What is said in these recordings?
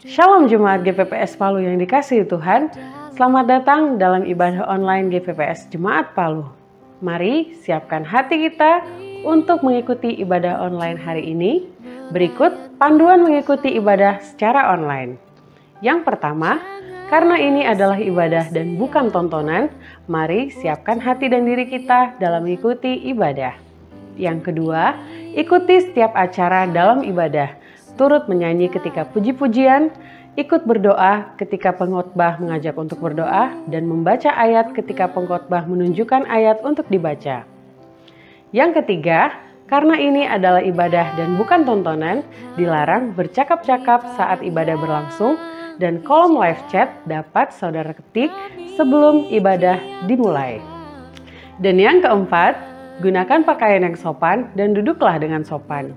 Shalom Jemaat GPPS Palu yang dikasihi Tuhan. Selamat datang dalam ibadah online GPPS Jemaat Palu. Mari siapkan hati kita untuk mengikuti ibadah online hari ini. Berikut panduan mengikuti ibadah secara online. Yang pertama, karena ini adalah ibadah dan bukan tontonan, mari siapkan hati dan diri kita dalam mengikuti ibadah. Yang kedua, ikuti setiap acara dalam ibadah, turut menyanyi ketika puji-pujian, ikut berdoa ketika pengkhotbah mengajak untuk berdoa, dan membaca ayat ketika pengkhotbah menunjukkan ayat untuk dibaca. Yang ketiga, karena ini adalah ibadah dan bukan tontonan, dilarang bercakap-cakap saat ibadah berlangsung, dan kolom live chat dapat saudara ketik sebelum ibadah dimulai. Dan yang keempat, gunakan pakaian yang sopan dan duduklah dengan sopan.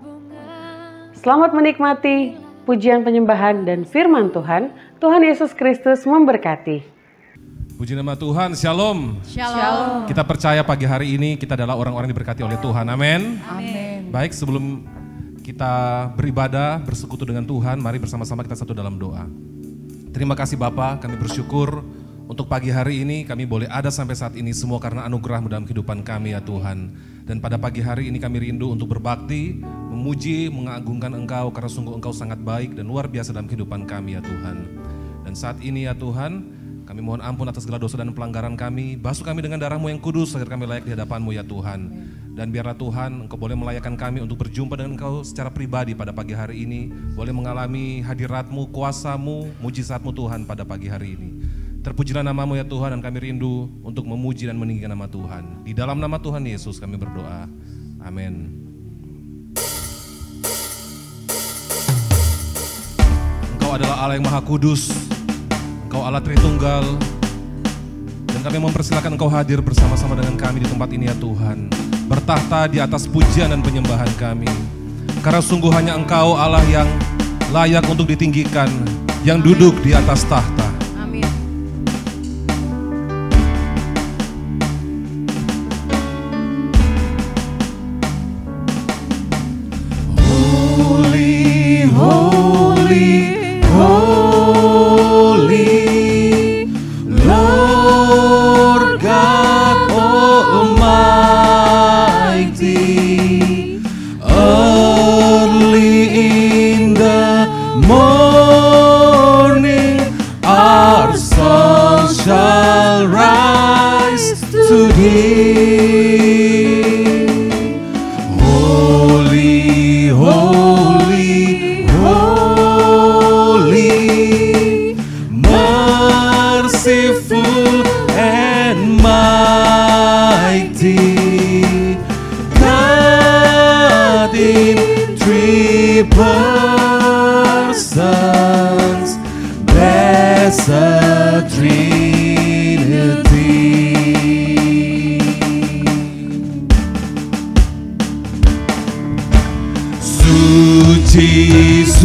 Selamat menikmati pujian penyembahan dan firman Tuhan. Tuhan Yesus Kristus memberkati. Puji nama Tuhan, shalom. Shalom. Kita percaya pagi hari ini kita adalah orang-orang diberkati oleh Tuhan, amin. Amin. Baik, sebelum kita beribadah, bersekutu dengan Tuhan, mari bersama-sama kita satu dalam doa. Terima kasih Bapa, kami bersyukur untuk pagi hari ini kami boleh ada sampai saat ini semua karena anugerah-Mu dalam kehidupan kami ya Tuhan. Dan pada pagi hari ini kami rindu untuk berbakti, memuji, mengagungkan Engkau karena sungguh Engkau sangat baik dan luar biasa dalam kehidupan kami ya Tuhan. Dan saat ini ya Tuhan, kami mohon ampun atas segala dosa dan pelanggaran kami. Basuh kami dengan darah-Mu yang kudus agar kami layak di hadapan-Mu ya Tuhan. Dan biarlah Tuhan Engkau boleh melayakkan kami untuk berjumpa dengan Engkau secara pribadi pada pagi hari ini. Boleh mengalami hadirat-Mu, kuasa-Mu, mujizat-Mu Tuhan pada pagi hari ini. Terpujilah nama-Mu ya Tuhan, dan kami rindu untuk memuji dan meninggikan nama Tuhan. Di dalam nama Tuhan Yesus kami berdoa. Amin. Engkau adalah Allah yang Maha Kudus. Engkau Allah Tritunggal. Dan kami mempersilakan Engkau hadir bersama-sama dengan kami di tempat ini ya Tuhan. Bertahta di atas pujian dan penyembahan kami. Karena sungguh hanya Engkau Allah yang layak untuk ditinggikan, yang duduk di atas tahta.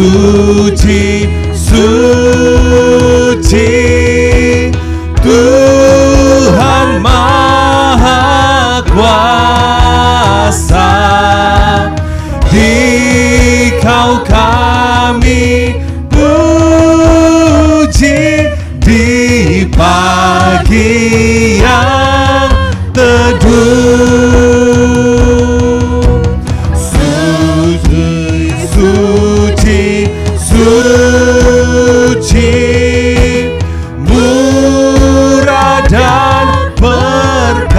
Suci, suci, Tuhan Maha Kuasa. Dikau kami puji di pagi yang teduh. Suci, murah dan perkasa,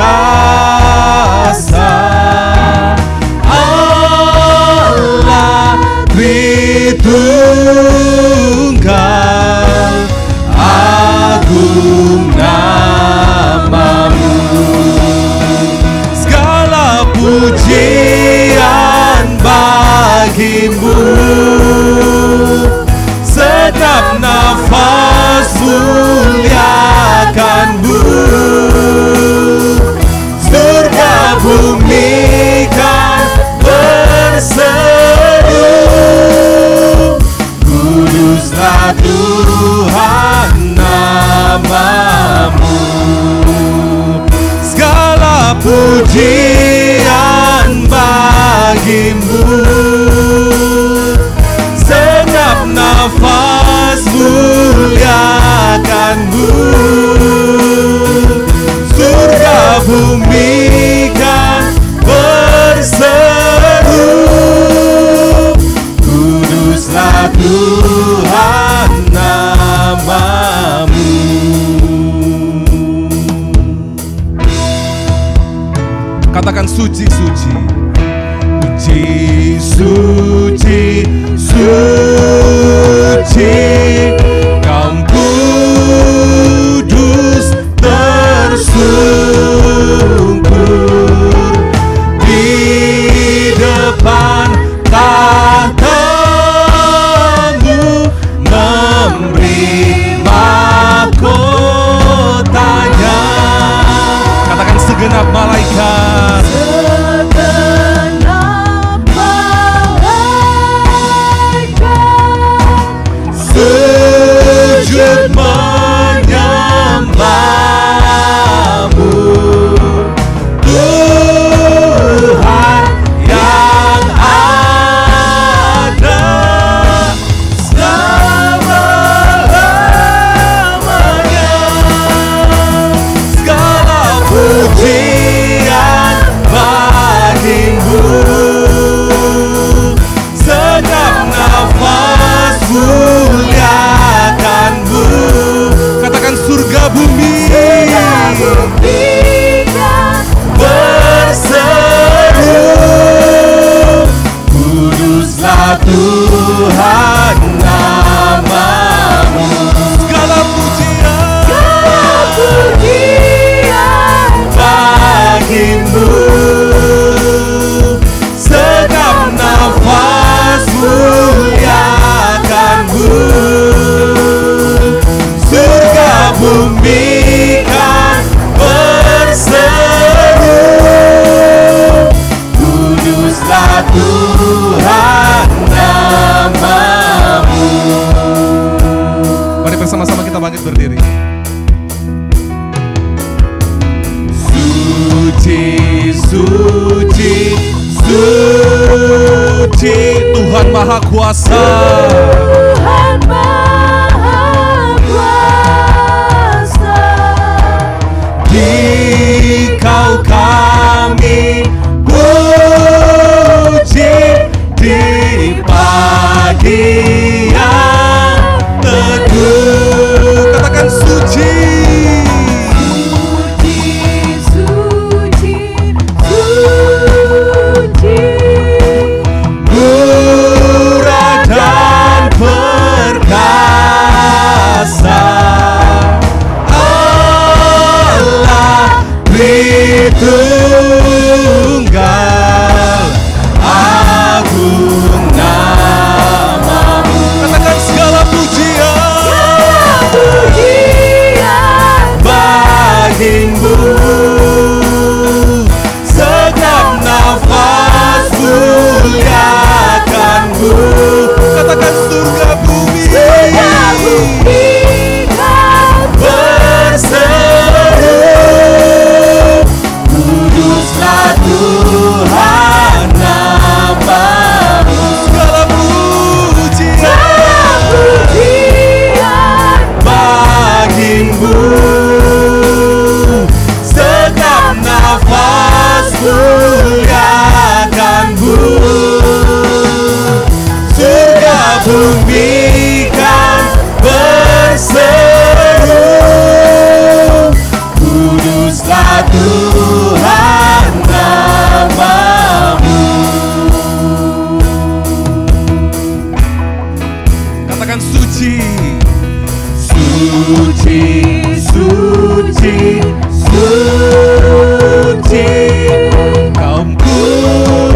Allah Tritunggal, agung nama-Mu. Segala pujian bagi-Mu. Setiap nafas muliakan-Mu, surga bumi kan berseru. Kuduslah Tuhan nama-Mu. Segala pujian bagi-Mu. Setiap nafas suci, suci. Suci, suci, suci, Kaum kudus tersungkur di depan tahta-Mu, memberi mahkotanya. Katakan segenap malaikat. Sujud menyembah-Mu, Tuhan yang ada selama-lamanya. Segala pujian bagi-Mu, segenap nafas muliakan-Mu. Katakan surga bumi berseru, kuduslah Tuhan nama-Mu. segala pujian bagi-Mu, segenap nafas muliakan-Mu. Surga bumi kan berseru, kuduslah Tuhan nama-Mu. Mari bersama-sama kita bangkit berdiri. Suci, suci, suci, Tuhan Maha Kuasa. Tuhan Maha Kuasa. Dikau kami puji di pagi yang teduh. Katakan suci. Murah dan perkasa, Allah Tritunggal, agung nama-Mu. Katakan segala pujian bagi-Mu, segenap nafas muliakan-Mu. Katakan surga bumi berseru, kuduslah Tuhan nama-Mu. segala pujian bagi-Mu, segenap nafas muliakan-Mu. Surga bumi kan berseru, kuduslah Tuhan nama-Mu. Katakan suci. Suci, suci, suci, Kaum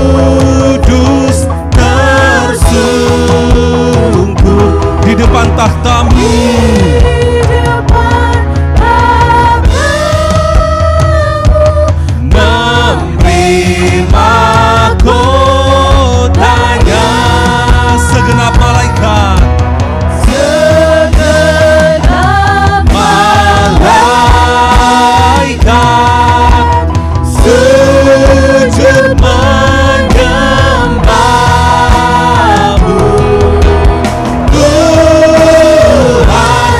kudus tersungkur Di depan tahta-Mu, memberi mahkotanya. segenap malaikat. Segenap malaikat sujud menyembah-Mu, Tuhan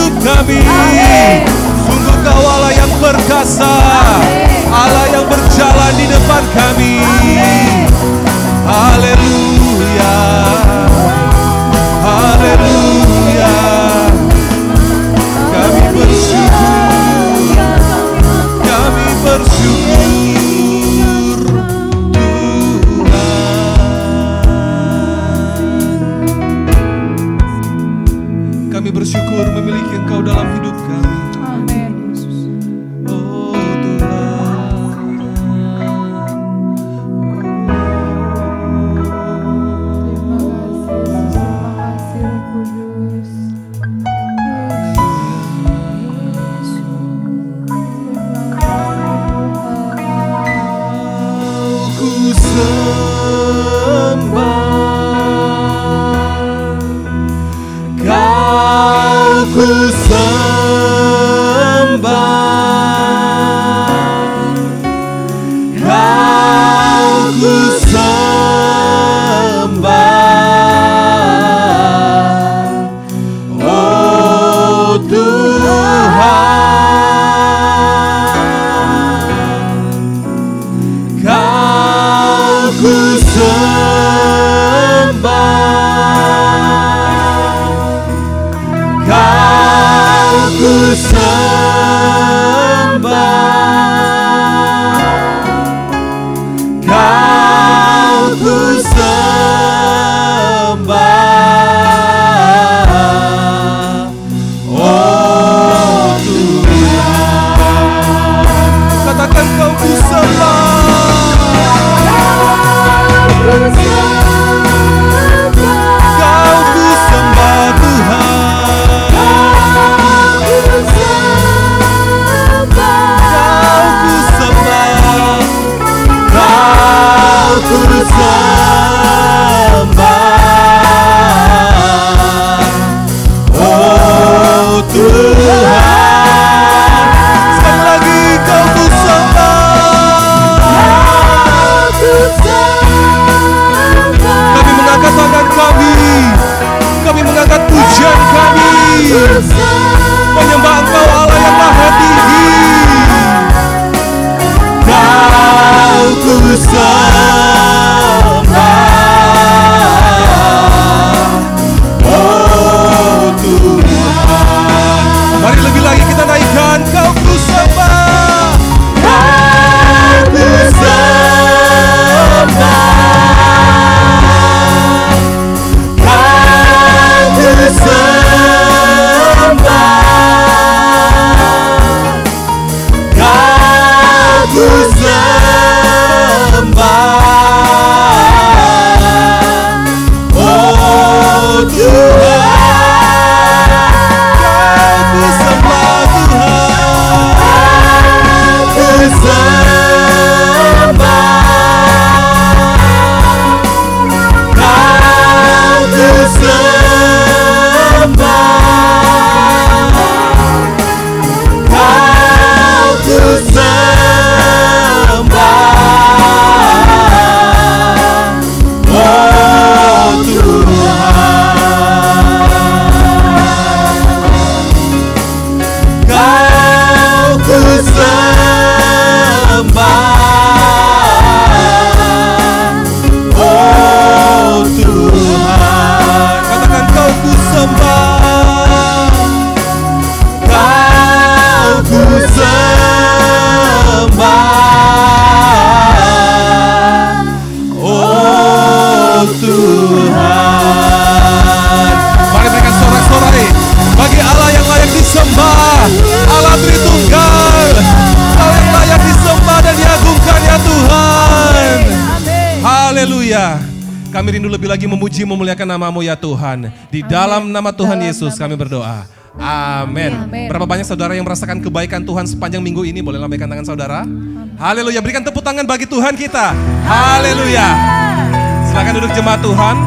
hidup kami. Sungguh Kau Allah yang perkasa, Allah yang berjalan di depan kami. Haleluya, haleluya. Kami bersyukur, kami bersyukur Tuhan. Kami bersyukur memiliki Engkau dalam hidup kami. Amin. Oh Tuhan. Terima kasih Roh Kudus. Ku sembah, Kau ku sembah, Kau ku sembah, oh Tuhan. Kau ku sembah, Kau ku sembah, Kau ku sembah, oh Tuhan. Katakan Kau ku sembah. Kau ku sembah Tuhan. Kau ku sembah. Kau ku sembah, oh Tuhan. Sekali lagi Kau ku sembah. Kami mengangkat tangan kami mengangkat pujian kami, menyembah Engkau Allah yang Maha Tinggi. Kau ku sembah, oh Tuhan. Mari lebih lagi kita naikkan. Kau ku sembah, Kau ku sembah, Kau ku sembah, Kau ku sembah, oh Tuhan. Kau ku sembah Tuhan. Ku sembah, Kau ku sembah, Kau ku sembah, oh Tuhan. Kau ku sembah, oh Tuhan. Katakan Kau ku sembah, Kau ku sembah, oh Tuhan. Mari berikan sorak-sorai bagi Allah yang layak disembah, Allah Tritunggal, Allah yang layak disembah dan diagungkan ya Tuhan. Haleluya. Kami rindu lebih lagi memuji memuliakan nama-Mu ya Tuhan. Di dalam nama Tuhan Yesus kami berdoa. Amin. Berapa banyak saudara yang merasakan kebaikan Tuhan sepanjang minggu ini? Boleh lambaikan tangan saudara. Haleluya. Berikan tepuk tangan bagi Tuhan kita. Haleluya. Silakan duduk jemaat Tuhan.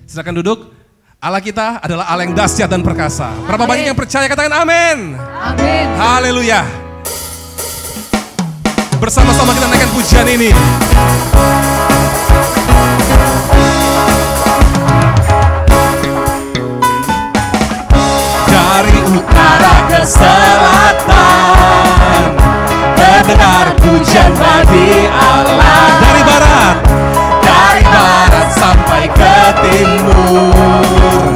Silakan duduk. Allah kita adalah Allah yang dahsyat dan perkasa. Berapa banyak yang percaya, katakan amin. Amin. Haleluya. Bersama-sama kita naikkan pujian ini. Dari selatan, terdengar pujian bagi Allah. Dari barat Sampai ke timur,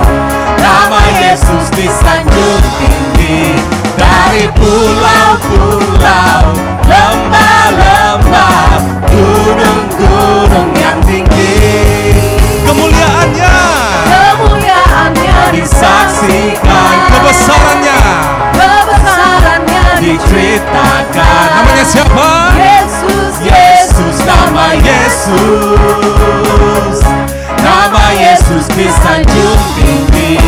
nama Yesus disanjung tinggi. Dari pulau-pulau, lembah-lembah, gunung-gunung yang tinggi, kemuliaannya disaksikan, kebesarannya diceritakan. namanya siapa? Yesus, nama Yesus, nama Yesus disanjung tinggi.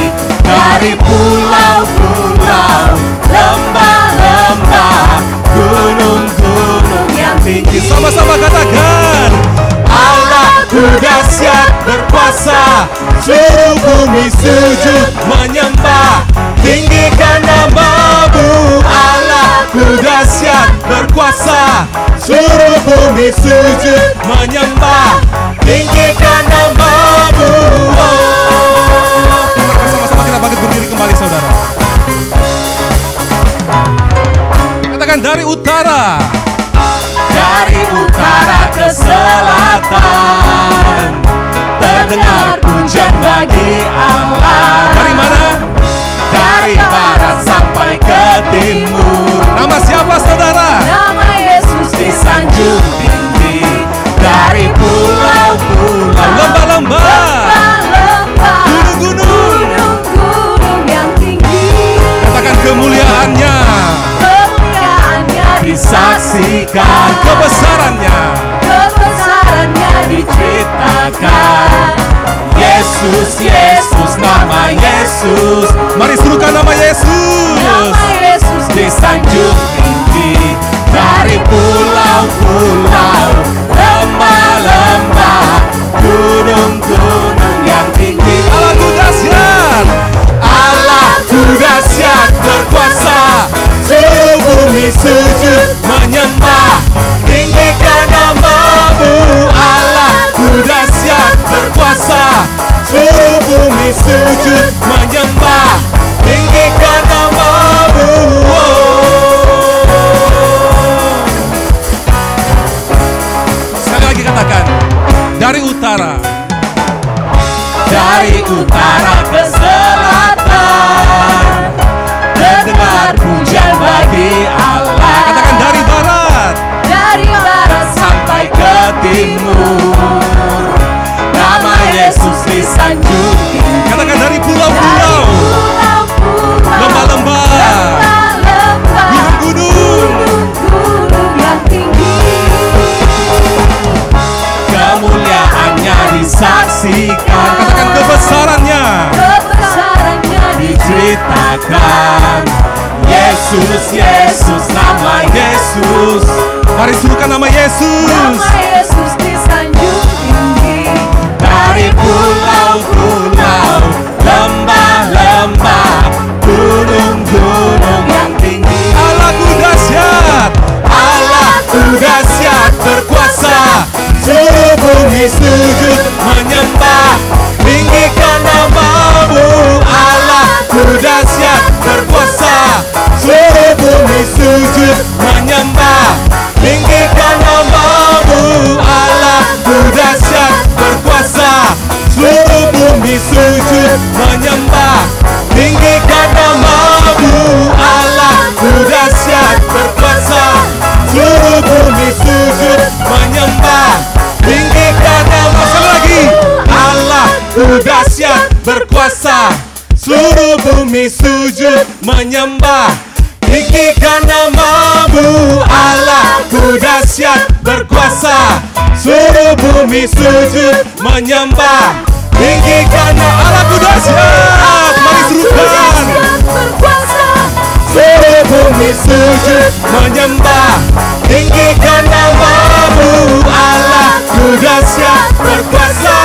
Dari pulau-pulau, lembah-lembah, gunung-gunung yang tinggi. Sama-sama katakan, Allahku dahsyat berkuasa, seluruh bumi sujud menyembah, tinggikan nama-Mu. Allahku dahsyat berkuasa, seluruh bumi sujud menyembah, tinggikan nama-Mu. sama-sama kita bangkit berdiri kembali saudara. Katakan dari utara. Dari utara ke selatan, terdengar pujian bagi Allah. Dari mana? Dari barat sampai ke timur, Nama siapa saudara? nama Yesus disanjung tinggi. Dari pulau-pulau, Lembah-lembah, lembah, gunung-gunung, gunung-gunung yang tinggi, katakan kemuliaannya, disaksikan, kebesarannya. diceritakan. Yesus, Yesus, nama Yesus, Mari serukan nama Yesus. Yesus disanjung tinggi. Dari pulau-pulau, lembah-lembah, gunung-gunung yang tinggi. Allahku dahsyat, Allahku dahsyat berkuasa, seluruh bumi sujud menyembah, tinggikan nama-Mu. Allahku dahsyat berkuasa, seluruh bumi sujud menyembah, tinggikan nama-Mu. sekali lagi katakan, dari utara. Dari utara ke selatan, terdengar pujian bagi Allah. Katakan dari barat. Dari barat sampai ke timur, nama Yesus disanjung tinggi. Katakan dari pulau-pulau, lembah-lembah, gunung-gunung, gunung yang tinggi, kemuliaannya disaksikan, katakan kebesarannya. diceritakan. Yesus, Yesus, nama Yesus, Mari serukan nama Yesus. Yesus disanjung tinggi. Dari pulau-pulau, lembah-lembah, gunung-gunung yang tinggi. Allahku dahsyat, Allahku dahsyat berkuasa, seluruh bumi sujud menyembah, tinggikan nama-Mu. Allahku dahsyat berkuasa, seluruh bumi sujud menyembah, tinggikan nama-Mu. Allahku dahsyat berkuasa, seluruh bumi sujud menyembah, tinggikan nama-Mu. Allahku dahsyat berkuasa, seluruh bumi sujud menyembah, tinggikan nama-Mu. sekali lagi. Allahku dahsyat berkuasa, seluruh bumi sujud menyembah, tinggikan nama-Mu. Allahku dahsyat berkuasa, seluruh bumi sujud menyembah, tinggikan Allahku dahsyat. Mari serukan. Seluruh bumi sujud menyembah, tinggikan nama-Mu. Allahku dahsyat berkuasa,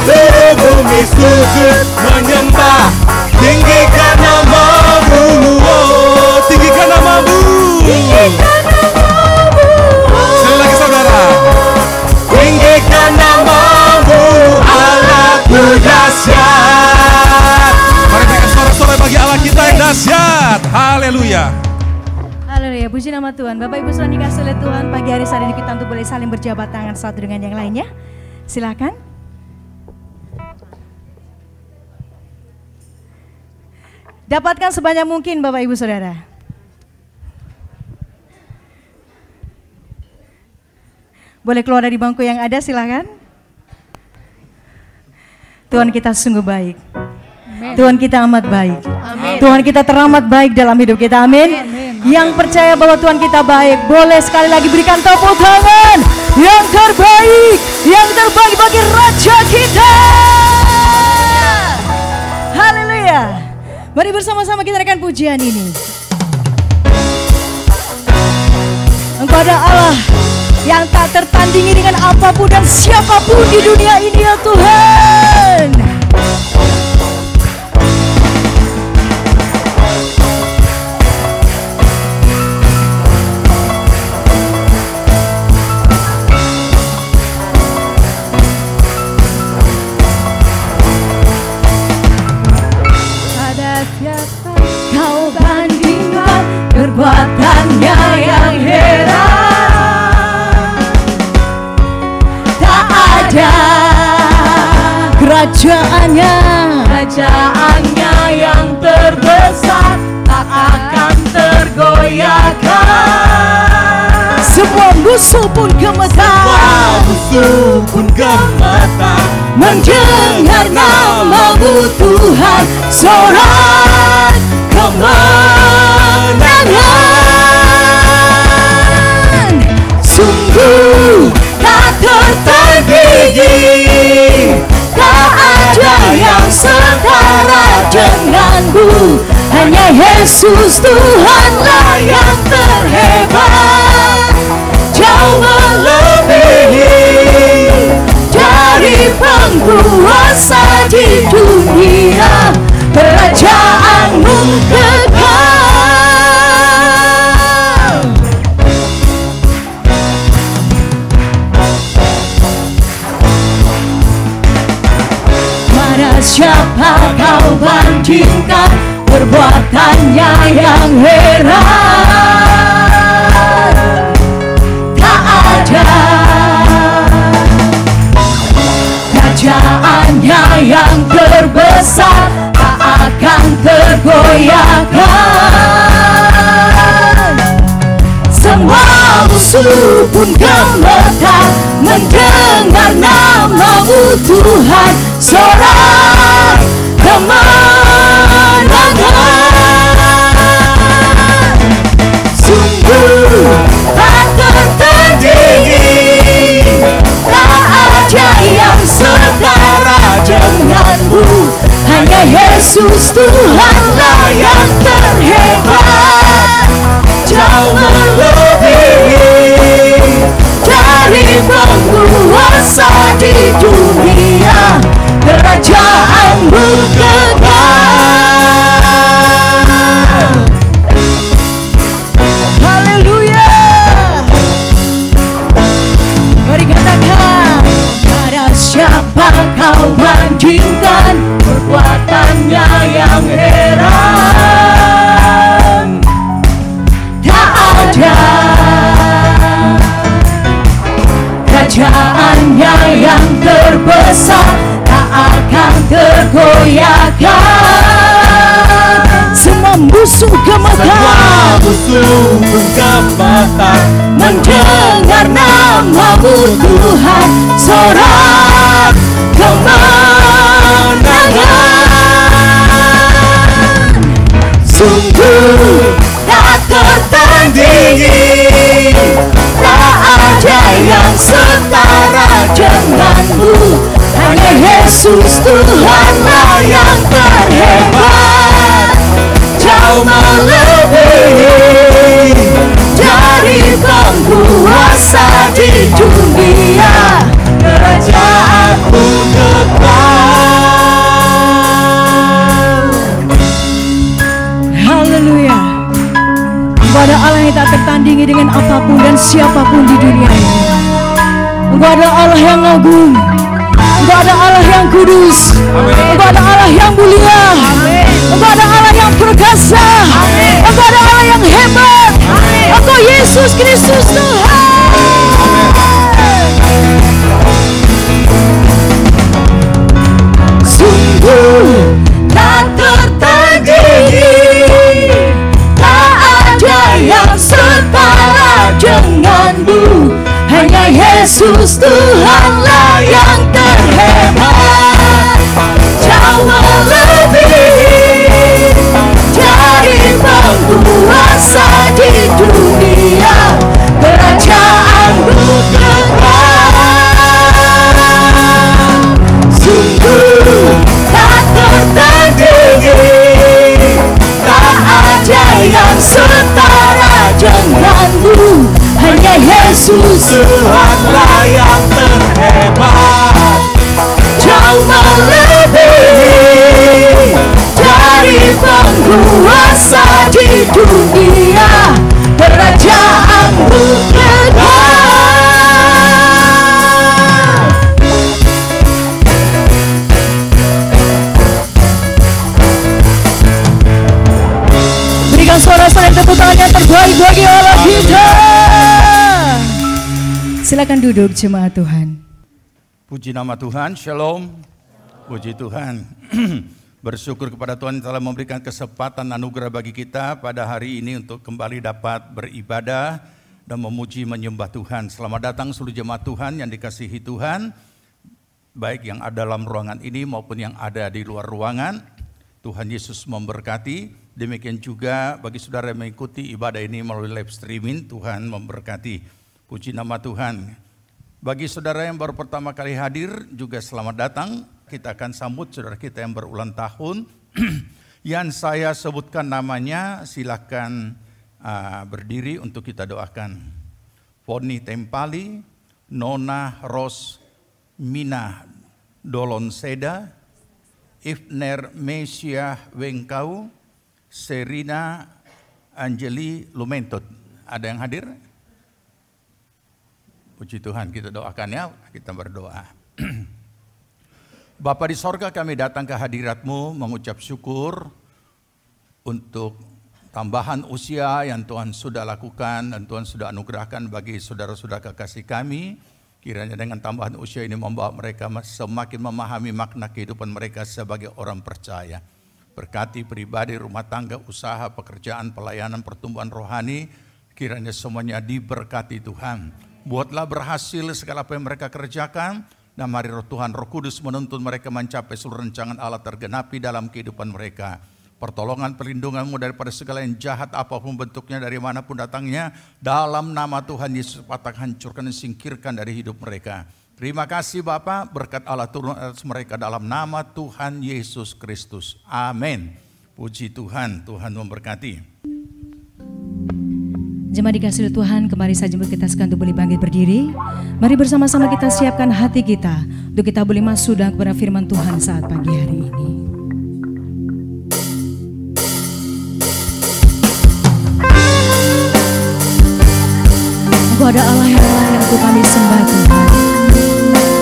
seluruh bumi sujud menyembah, tinggikan nama-Mu. Oh, tinggikan nama-Mu. Sekali lagi saudara. Tinggikan nama-Mu. Allahku dahsyat. Mari berikan sorak-sorai bagi Allah kita yang dahsyat. Haleluya. Haleluya. Haleluya, puji nama Tuhan. Bapak Ibu sudah dikasih oleh Tuhan, pagi hari saat ini kita untuk boleh saling berjabat tangan satu dengan yang lainnya. Silakan. Dapatkan sebanyak mungkin Bapak Ibu Saudara. Boleh keluar dari bangku yang ada, silakan. Tuhan kita sungguh baik. Tuhan kita amat baik. Tuhan kita teramat baik dalam hidup kita. Amin. Yang percaya bahwa Tuhan kita baik, boleh sekali lagi berikan tepuk tangan yang terbaik bagi Raja kita. Haleluya. Mari bersama-sama kita naikkan pujian ini. Engkau ada Allah yang tak tertandingi dengan apapun dan siapapun di dunia ini ya Tuhan. Ada siapa kau bandingkan perbuatannya yang heran. Kerajaannya yang terbesar tak akan tergoyahkan. Semua musuh pun gemetar, mendengar nama-Mu Tuhan, sorak kemenangan. Sungguh tak tertandingi, tak ada yang setara denganmu. Hanya Yesus Tuhanlah yang terhebat, jauh melebihi dari penguasa di dunia. Kerajaan-Mu kekal. Mana siapa kau bandingkan perbuatannya yang heran. Tak ada kerajaannya yang terbesar tak akan tergoyahkan. Semua musuh pun gemetar mendengar nama-Mu Tuhan, sorak kemenangan. Sungguh tak tertandingi, tak ada yang setara denganmu. Hanya Yesus Tuhanlah yang terhebat, jauh melebihi dari penguasa di dunia. Kerajaan-Mu kekal. Haleluya. Mari katakan, pada siapa kau bandingkan perbuatannya yang heran. Tak ada kerajaannya yang terbesar tak akan tergoyahkan. Semua musuh gemetar, mendengar nama-Mu Tuhan, sorak kemenangan. Sungguh tak tertandingi, tak ada yang setara denganmu. Hanya Yesus Tuhanlah yang terhebat, jauh melebihi dari penguasa di dunia. Kerajaan-Mu kekal. Haleluya. Engkau ada Allah yang tak tertandingi dengan apapun dan siapapun di dunia ini. Engkau ada Allah yang agung, Engkau ada Allah yang kudus, Engkau ada Allah yang mulia, Engkau ada Allah yang perkasa, Engkau ada Yesus Kristus Tuhan. Sungguh tak tertandingi, tak ada yang setara denganmu. Hanya Yesus Tuhanlah yang terhebat, jauh melebihi dari penguasa di dunia. Kerajaanmu kekal, sungguh tak tertandingi, tak ada yang setara denganmu. Hanya Yesus Tuhanlah yang terhebat, jauh melebihi dari penguasa di dunia. Kerajaanmu kekal. Berikan suara-suara tepuk tangan yang terbaik bagi Allah kita. Silakan duduk jemaat Tuhan. Puji nama Tuhan, shalom. Puji Tuhan. Bersyukur kepada Tuhan yang telah memberikan kesempatan anugerah bagi kita pada hari ini untuk kembali dapat beribadah dan memuji menyembah Tuhan. Selamat datang seluruh jemaat Tuhan yang dikasihi Tuhan, baik yang ada dalam ruangan ini maupun yang ada di luar ruangan. Tuhan Yesus memberkati. Demikian juga bagi saudara yang mengikuti ibadah ini melalui live streaming, Tuhan memberkati. Puji nama Tuhan. Bagi saudara yang baru pertama kali hadir juga selamat datang. Kita akan sambut saudara kita yang berulang tahun. Yang saya sebutkan namanya, silakan berdiri untuk kita doakan. Foni Tempali, Nona Ros Mina Dolonseda, Ifner Mesia Wengkau, Serina Angeli Lumentot. Ada yang hadir? Puji Tuhan, kita doakan ya, kita berdoa. Bapa di sorga, kami datang ke hadirat-Mu mengucap syukur untuk tambahan usia yang Tuhan sudah lakukan dan Tuhan sudah anugerahkan bagi saudara-saudara kekasih kami. Kiranya dengan tambahan usia ini membawa mereka semakin memahami makna kehidupan mereka sebagai orang percaya. Berkati pribadi, rumah tangga, usaha, pekerjaan, pelayanan, pertumbuhan rohani, kiranya semuanya diberkati Tuhan. Buatlah berhasil segala apa yang mereka kerjakan, dan mari Roh Tuhan, Roh Kudus menuntun mereka mencapai seluruh rancangan Allah tergenapi dalam kehidupan mereka. Pertolongan perlindungan-Mu daripada segala yang jahat apapun bentuknya dari manapun datangnya, dalam nama Tuhan Yesus patah hancurkan dan singkirkan dari hidup mereka. Terima kasih Bapa, berkat Allah turun atas mereka dalam nama Tuhan Yesus Kristus. Amin. Puji Tuhan, Tuhan memberkati. Jemaat dikasihi Tuhan, kembali saja kita sekalian untuk boleh bangkit berdiri. Mari bersama-sama kita siapkan hati kita untuk kita boleh masuk dan kepada firman Tuhan saat pagi hari ini. Engkau ada Allah yang layak untuk kami sembah Tuhan.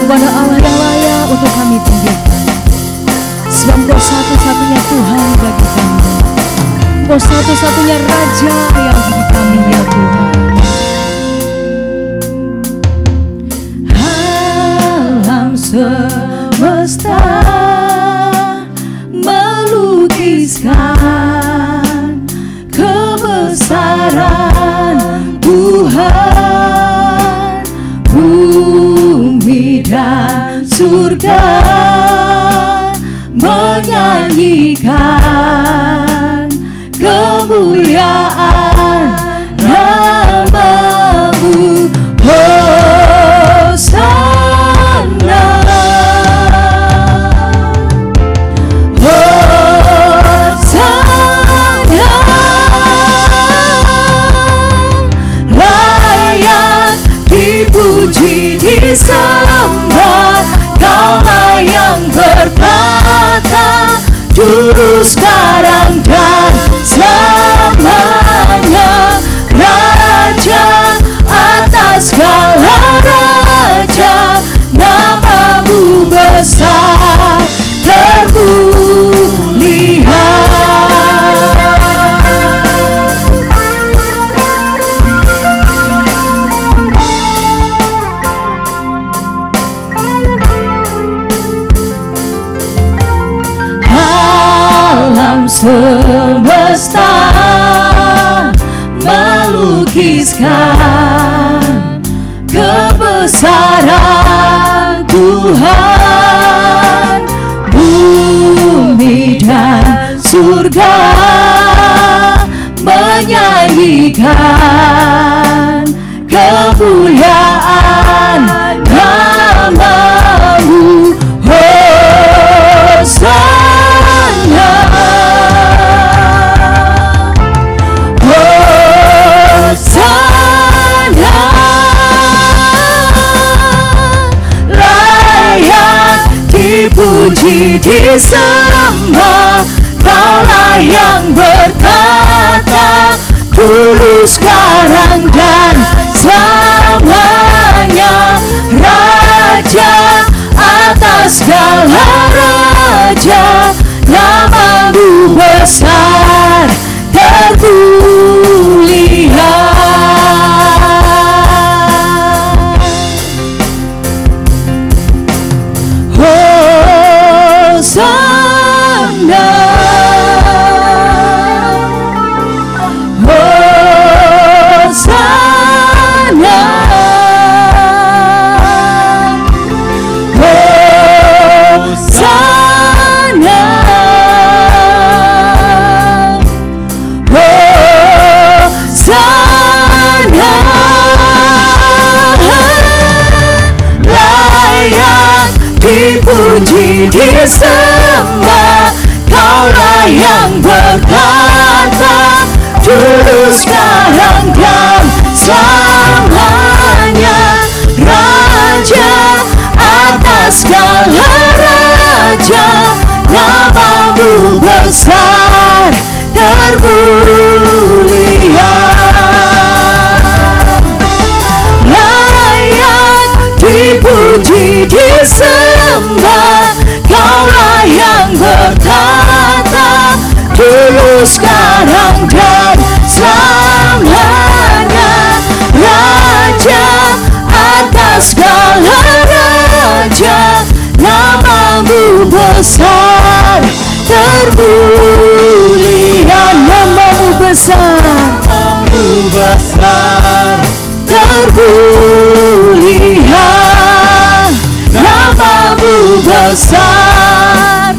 Engkau ada Allah yang layak untuk kami tinggikan. Sebab Engkau satu-satunya Tuhan bagi kami. Engkau satu-satunya Raja yang bagi kami ya Tuhan. Alam semesta melukiskan kebesaran Tuhan. Bumi dan surga menyanyikan kemuliaan nama-Mu. Hosana, Hosana, layak dipuji disembah. Kaulah yang bertata dulu, sekarang dan selamanya. Raja atas segala raja, nama-Mu besar terpulihan. melukiskan kebesaran Tuhan, bumi dan surga menyanyikan kemuliaan nama-Mu. Hosana, Hosana, layak dipuji disembah. Kaulah yang berkata dulu, sekarang dan selamanya, Raja atas segala raja. Nama-Mu besar terpulihan. Hosana, Hosana, Hosana, Hosana, layak dipuji disembah. Kaulah yang berkata dulu, sekarang dan selamanya, Raja atas segala raja. Nama-Mu besar termuliaan. Layak dipuji disembah. Kaulah yang berkata dulu, sekarang dan selamanya, Raja atas segala raja. Nama-Mu besar termuliaan. Nama-Mu besar, Nama-Mu besar termuliaan. Nama-Mu besar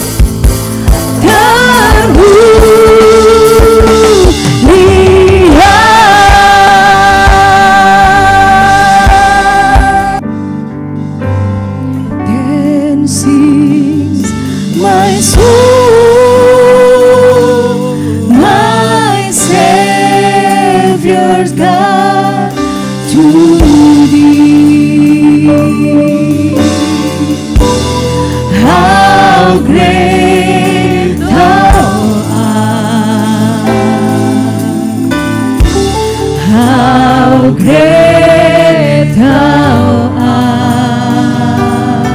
termuliaan. Then sings my soul, my Savior's God to Thee. How great Thou art! How great Thou art!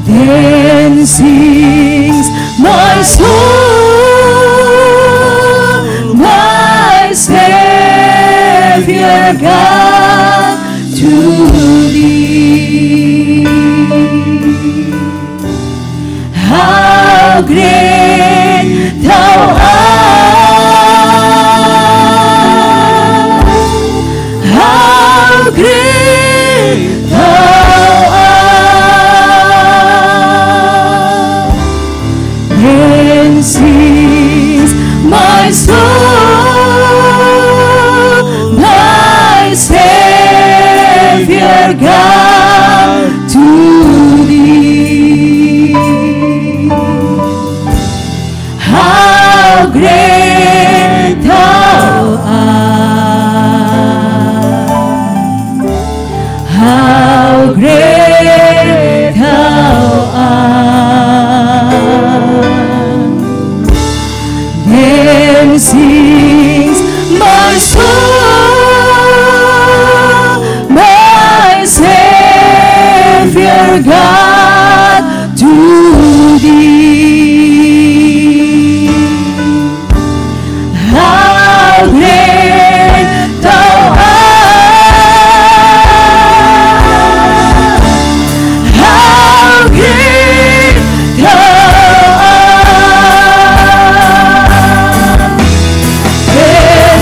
Then sings my soul, my Savior God to Thee. How great Thou art! How great Thou art! Then sings my soul, my Savior God to Thee. How great Thou art! How great Thou art! Then sings my soul, my Savior God to Thee. How great Thou art! How great Thou art! Then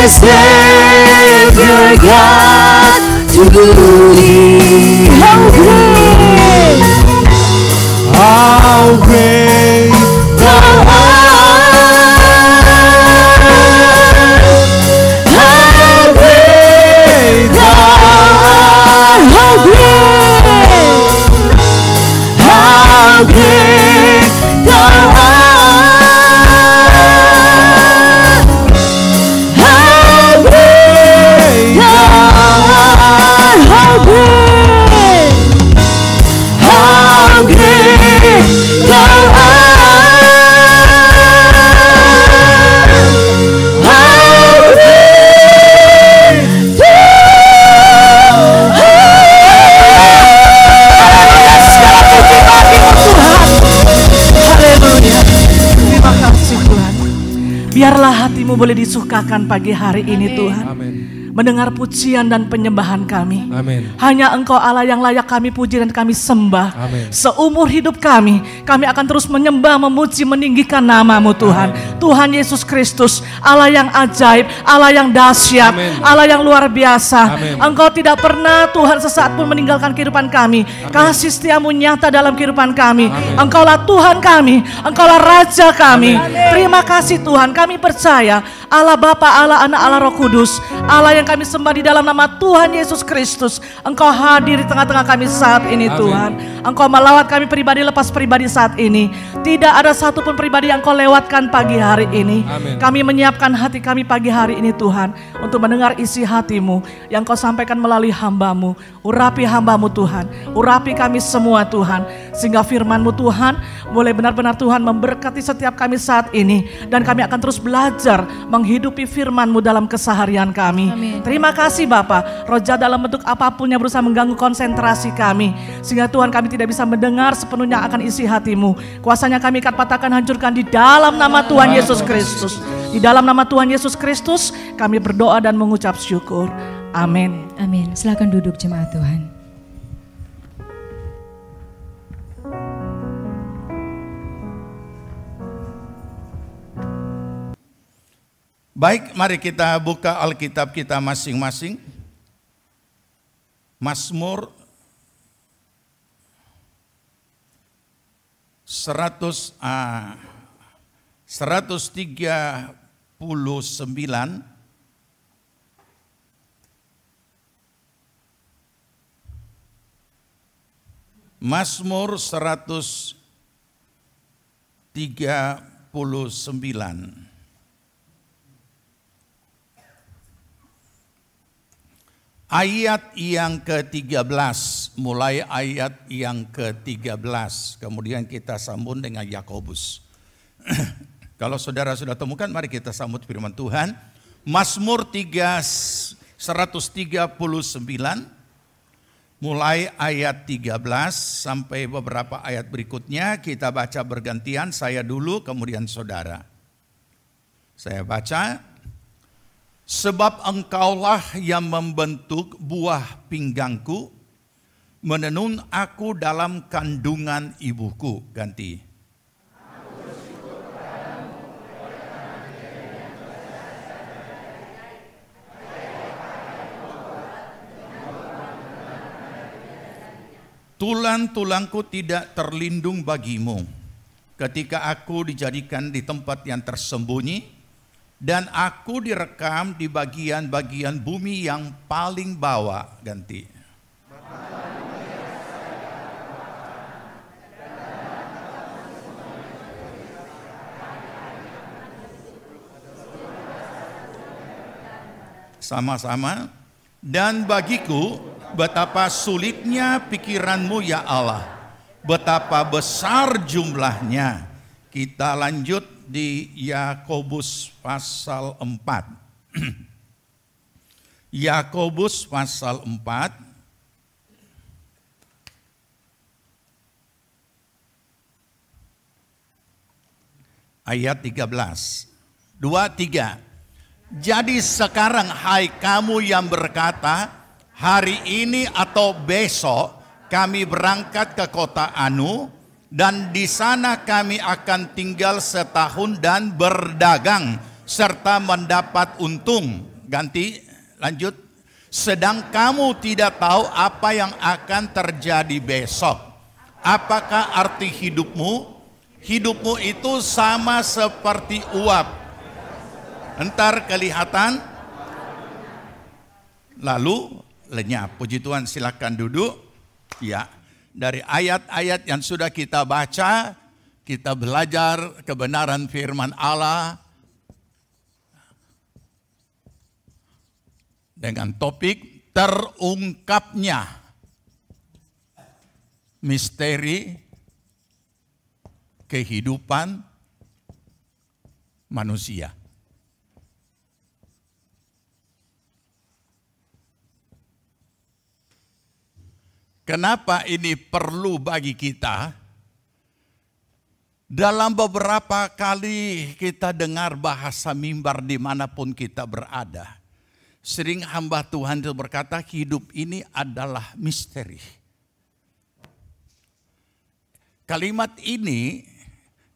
Savior God to thee. How great thou art! How great thou art! How great! How great thou art! How great thou art! How great! How great thou art! How great Haleluya. Terima kasih Tuhan. Biarlah hatimu boleh disukakan pagi hari ini Tuhan. Amin. Mendengar pujian dan penyembahan kami. Amin. Hanya Engkau Allah yang layak kami puji dan kami sembah. Amin. Seumur hidup kami akan terus menyembah, memuji, meninggikan nama-Mu Tuhan. Tuhan Yesus Kristus, Allah yang ajaib, Allah yang dahsyat, Amin. Allah yang luar biasa. Amin. Engkau tidak pernah Tuhan sesaat pun meninggalkan kehidupan kami. Kasih setiamu nyata dalam kehidupan kami. Amin. Engkaulah Tuhan kami, Engkaulah Raja kami. Amin. Terima kasih Tuhan, kami percaya Allah Bapa, Allah Anak, Allah Roh Kudus, Allah yang kami sembah di dalam nama Tuhan Yesus Kristus. Engkau hadir di tengah-tengah kami saat ini. Amin. Tuhan, Engkau melawat kami pribadi lepas pribadi saat ini. Tidak ada satupun pribadi yang Engkau lewatkan pagi hari ini. Amin. Kami menyiapkan hati kami pagi hari ini Tuhan, untuk mendengar isi hati-Mu yang Kau sampaikan melalui hamba-Mu. Urapi hamba-Mu Tuhan, urapi kami semua Tuhan, sehingga firman-Mu Tuhan boleh benar-benar Tuhan memberkati setiap kami saat ini. Dan kami akan terus belajar menghidupi firman-Mu dalam keseharian kami. Amin. Terima kasih Bapa, roh jahat dalam bentuk apapun yang berusaha mengganggu konsentrasi kami, sehingga Tuhan kami tidak bisa mendengar sepenuhnya akan isi hati-Mu. Kuasanya kami akan patahkan, hancurkan di dalam nama Tuhan Yesus Kristus. Di dalam nama Tuhan Yesus Kristus kami berdoa dan mengucap syukur. Amin. Amin. Silakan duduk jemaat Tuhan. Baik, mari kita buka Alkitab kita masing-masing. Mazmur 139. Mazmur 139. Ayat yang ke-13, mulai ayat yang ke-13, kemudian kita sambung dengan Yakobus. Kalau saudara sudah temukan, mari kita sambut firman Tuhan. Mazmur 139, mulai ayat 13 sampai beberapa ayat berikutnya, kita baca bergantian, saya dulu kemudian saudara. Saya baca. Sebab engkaulah yang membentuk buah pinggangku, menenun aku dalam kandungan ibuku. Ganti. Tulang-tulangku tidak terlindung bagimu, ketika aku dijadikan di tempat yang tersembunyi, dan aku direkam di bagian-bagian bumi yang paling bawah. Ganti. Sama-sama. Dan bagiku betapa sulitnya pikiranmu ya Allah, betapa besar jumlahnya. Kita lanjut di Yakobus pasal 4. Yakobus pasal 4 ayat 13. 2-3. Jadi sekarang hai kamu yang berkata, hari ini atau besok kami berangkat ke kota Anu, dan di sana kami akan tinggal setahun dan berdagang serta mendapat untung. Ganti, lanjut. Sedang kamu tidak tahu apa yang akan terjadi besok. Apakah arti hidupmu? Hidupmu itu sama seperti uap. Entar kelihatan, lalu lenyap. Puji Tuhan, silakan duduk. Ya, dari ayat-ayat yang sudah kita baca, kita belajar kebenaran firman Allah dengan topik terungkapnya misteri kehidupan manusia. Kenapa ini perlu bagi kita? Dalam beberapa kali kita dengar bahasa mimbar dimanapun kita berada. Sering hamba Tuhan itu berkata hidup ini adalah misteri. Kalimat ini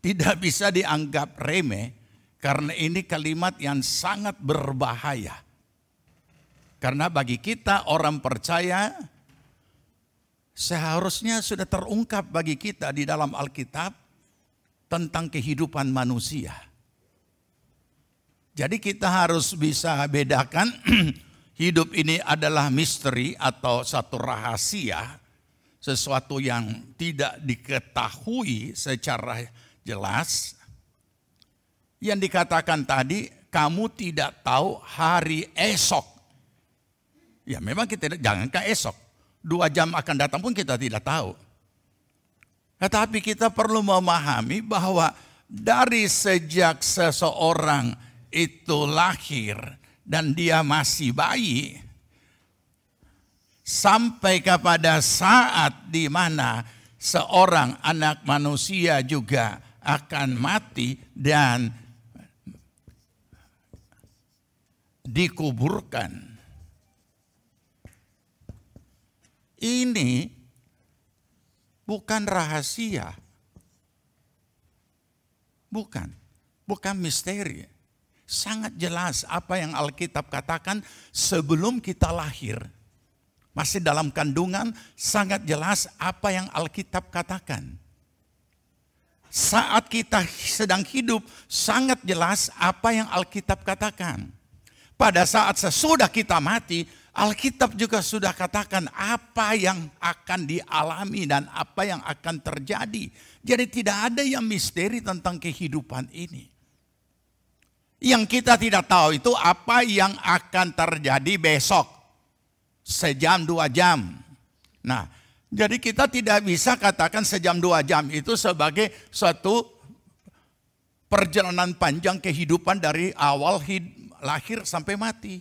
tidak bisa dianggap remeh karena ini kalimat yang sangat berbahaya. Karena bagi kita orang percaya seharusnya sudah terungkap bagi kita di dalam Alkitab tentang kehidupan manusia. Jadi kita harus bisa bedakan hidup ini adalah misteri atau satu rahasia, sesuatu yang tidak diketahui secara jelas. Yang dikatakan tadi, kamu tidak tahu hari esok. Ya memang kita jangankan esok, 2 jam akan datang pun kita tidak tahu. Tetapi kita perlu memahami bahwa dari sejak seseorang itu lahir dan dia masih bayi, sampai kepada saat di mana seorang anak manusia juga akan mati dan dikuburkan. Ini bukan rahasia. Bukan misteri. Sangat jelas apa yang Alkitab katakan sebelum kita lahir. Masih dalam kandungan sangat jelas apa yang Alkitab katakan. Saat kita sedang hidup sangat jelas apa yang Alkitab katakan. Pada saat sesudah kita mati, Alkitab juga sudah katakan apa yang akan dialami dan apa yang akan terjadi. Jadi tidak ada yang misteri tentang kehidupan ini. Yang kita tidak tahu itu apa yang akan terjadi besok. Sejam 2 jam. Nah, jadi kita tidak bisa katakan sejam 2 jam itu sebagai suatu perjalanan panjang kehidupan dari awal lahir sampai mati.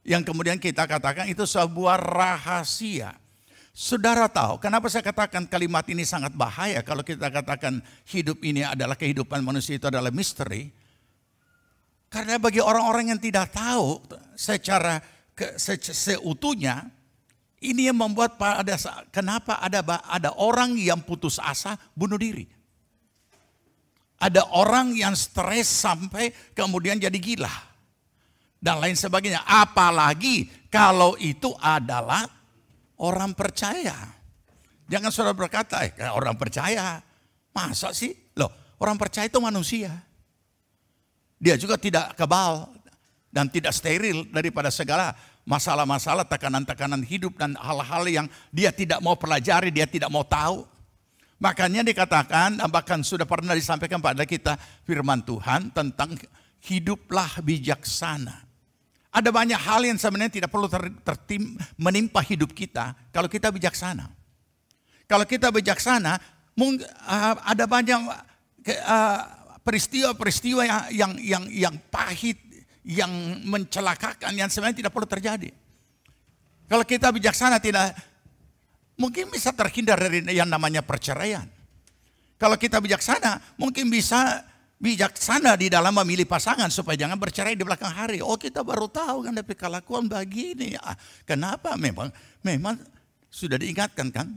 Yang kemudian kita katakan itu sebuah rahasia. Saudara tahu kenapa saya katakan kalimat ini sangat bahaya kalau kita katakan hidup ini adalah kehidupan manusia itu adalah misteri. Karena bagi orang-orang yang tidak tahu secara seutuhnya, ini yang membuat kenapa ada orang yang putus asa bunuh diri. Ada orang yang stres sampai kemudian jadi gila. Dan lain sebagainya. Apalagi kalau itu adalah orang percaya. Jangan saudara berkata, orang percaya. Masa sih? Loh, orang percaya itu manusia. Dia juga tidak kebal dan tidak steril daripada segala masalah-masalah, tekanan-tekanan hidup dan hal-hal yang dia tidak mau pelajari, dia tidak mau tahu. Makanya dikatakan, bahkan sudah pernah disampaikan pada kita firman Tuhan tentang hiduplah bijaksana. Ada banyak hal yang sebenarnya tidak perlu menimpa hidup kita kalau kita bijaksana. Kalau kita bijaksana, ada banyak peristiwa-peristiwa yang pahit, yang mencelakakan, yang sebenarnya tidak perlu terjadi. Kalau kita bijaksana mungkin bisa terhindar dari yang namanya perceraian. Kalau kita bijaksana, mungkin bisa bijaksana di dalam memilih pasangan supaya jangan bercerai di belakang hari. Oh, kita baru tahu kan tapi kelakuan begini. Kenapa? Memang sudah diingatkan kan.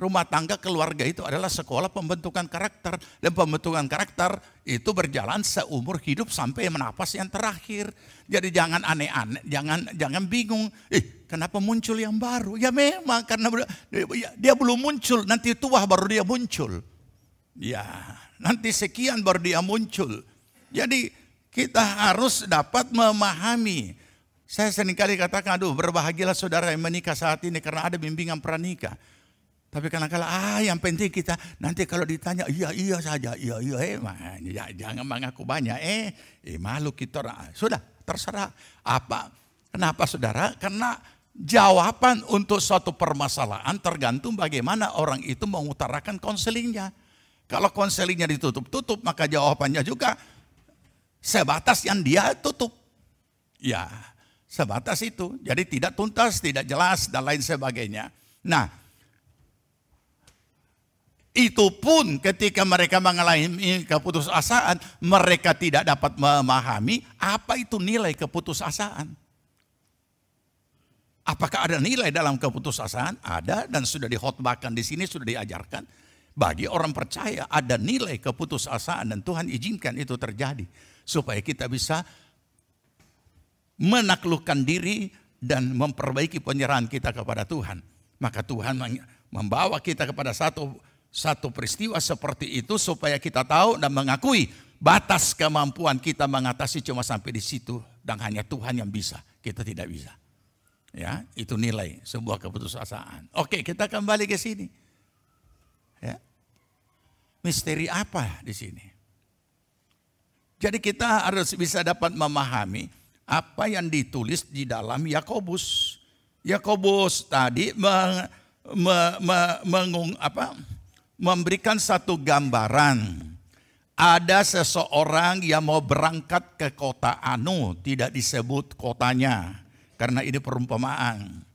Rumah tangga, keluarga itu adalah sekolah pembentukan karakter. Dan pembentukan karakter itu berjalan seumur hidup sampai menapas yang terakhir. Jadi jangan aneh-aneh, jangan bingung. Kenapa muncul yang baru? Ya memang karena dia belum muncul, nanti tua baru dia muncul. Ya, nanti sekian baru dia muncul. Jadi kita harus dapat memahami. Saya seringkali katakan, aduh berbahagialah saudara yang menikah saat ini karena ada bimbingan pranikah. Tapi kadang-kala yang penting kita nanti kalau ditanya iya saja, jangan mengaku banyak, malu kita. Sudah terserah apa. Kenapa saudara? Karena jawaban untuk suatu permasalahan tergantung bagaimana orang itu mengutarakan konselingnya. Kalau konselingnya ditutup-tutup, maka jawabannya juga sebatas yang dia tutup. Ya, sebatas itu. Jadi tidak tuntas, tidak jelas, dan lain sebagainya. Nah, itu pun ketika mereka mengalami keputusasaan, mereka tidak dapat memahami apa itu nilai keputusasaan. Apakah ada nilai dalam keputusasaan? Ada, dan sudah dikhotbahkan di sini, sudah diajarkan. Bagi orang percaya ada nilai keputusasaan, dan Tuhan izinkan itu terjadi. Supaya kita bisa menaklukkan diri dan memperbaiki penyerahan kita kepada Tuhan. Maka Tuhan membawa kita kepada satu peristiwa seperti itu supaya kita tahu dan mengakui batas kemampuan kita mengatasi cuma sampai di situ, dan hanya Tuhan yang bisa, kita tidak bisa. Ya, itu nilai sebuah keputusasaan. Oke, kita kembali ke sini. Ya. Misteri apa di sini? Jadi kita harus bisa dapat memahami apa yang ditulis di dalam Yakobus. Yakobus tadi memberikan satu gambaran. Ada seseorang yang mau berangkat ke kota Anu, tidak disebut kotanya karena ini perumpamaan.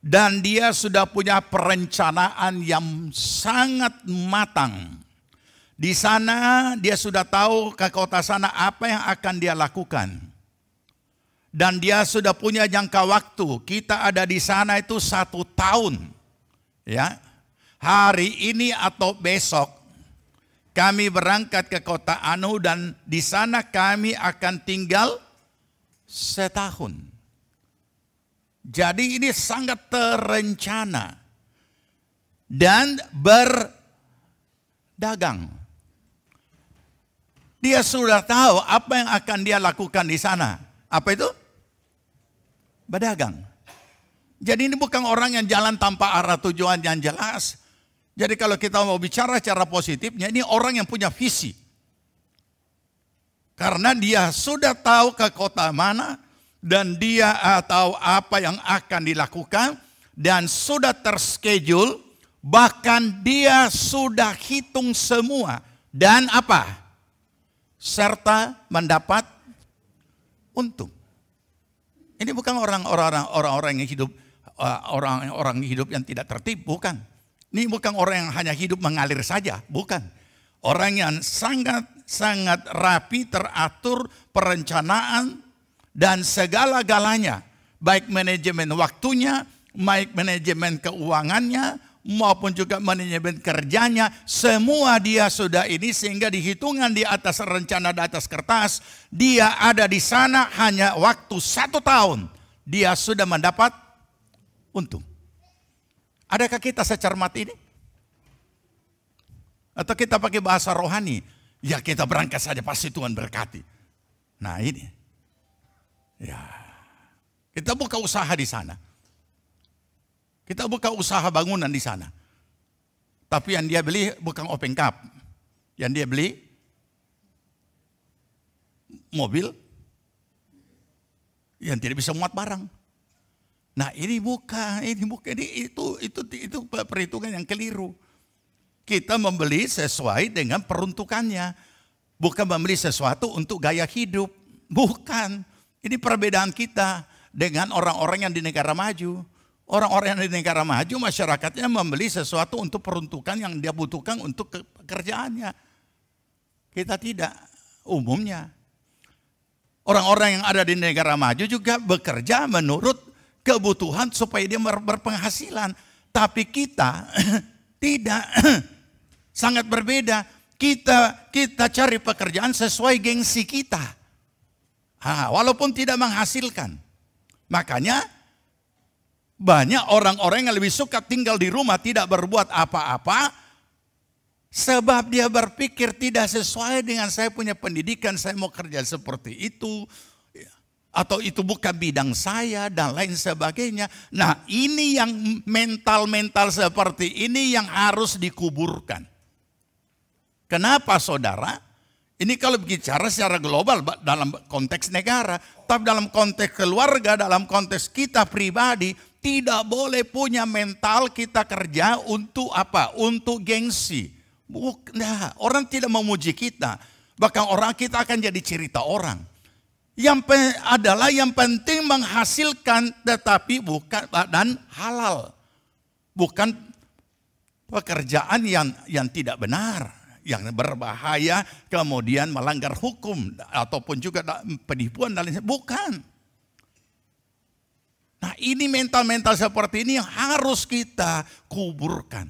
Dan dia sudah punya perencanaan yang sangat matang. Di sana dia sudah tahu ke kota sana apa yang akan dia lakukan. Dan dia sudah punya jangka waktu. Kita ada di sana itu 1 tahun. Ya, hari ini atau besok kami berangkat ke kota Anu dan di sana kami akan tinggal 1 tahun. Jadi ini sangat terencana dan berdagang. Dia sudah tahu apa yang akan dia lakukan di sana. Apa itu? Berdagang. Jadi ini bukan orang yang jalan tanpa arah tujuan yang jelas. Jadi kalau kita mau bicara secara positifnya, ini orang yang punya visi. Karena dia sudah tahu ke kota mana, dan dia tahu apa yang akan dilakukan, dan sudah terschedule, bahkan dia sudah hitung semua. Dan apa? Serta mendapat untung. Ini bukan orang-orang yang hidup orang hidup yang tidak tertib, bukan. Ini bukan orang yang hanya hidup mengalir saja, bukan. Orang yang sangat rapi, teratur, perencanaan dan segala-galanya, baik manajemen waktunya, baik manajemen keuangannya, maupun juga manajemen kerjanya, semua dia sudah ini sehingga dihitungan di atas rencana di atas kertas, dia ada di sana hanya waktu 1 tahun, dia sudah mendapat untung. Adakah kita secermat ini? Atau kita pakai bahasa rohani, ya kita berangkat saja pasti Tuhan berkati. Nah ini, ya kita buka usaha di sana. Kita buka usaha bangunan di sana. Tapi yang dia beli bukan open cup. Yang dia beli mobil yang tidak bisa muat barang. Nah ini bukan, itu perhitungan yang keliru. Kita membeli sesuai dengan peruntukannya. Bukan membeli sesuatu untuk gaya hidup. Bukan. Ini perbedaan kita dengan orang-orang yang di negara maju. Orang-orang yang di negara maju, masyarakatnya membeli sesuatu untuk peruntukan yang dia butuhkan untuk pekerjaannya. Kita tidak, umumnya. Orang-orang yang ada di negara maju juga bekerja menurut kebutuhan supaya dia berpenghasilan. Tapi kita Tidak. Sangat berbeda. Kita cari pekerjaan sesuai gengsi kita. Walaupun tidak menghasilkan. Makanya banyak orang-orang yang lebih suka tinggal di rumah tidak berbuat apa-apa. Sebab dia berpikir tidak sesuai dengan saya punya pendidikan, saya mau kerja seperti itu. Atau itu bukan bidang saya dan lain sebagainya. Nah, ini yang mental-mental seperti ini yang harus dikuburkan. Kenapa saudara? Ini kalau bicara secara global dalam konteks negara. Tapi dalam konteks keluarga, dalam konteks kita pribadi, tidak boleh punya mental kita kerja untuk apa? Untuk gengsi. Nah, orang tidak memuji kita. Bahkan orang kita akan jadi cerita orang. Yang penting menghasilkan tetapi bukan dan halal. Bukan pekerjaan yang tidak benar. Yang berbahaya kemudian melanggar hukum ataupun juga penipuan dan lain sebagainya. Bukan. Nah, ini mental-mental seperti ini yang harus kita kuburkan.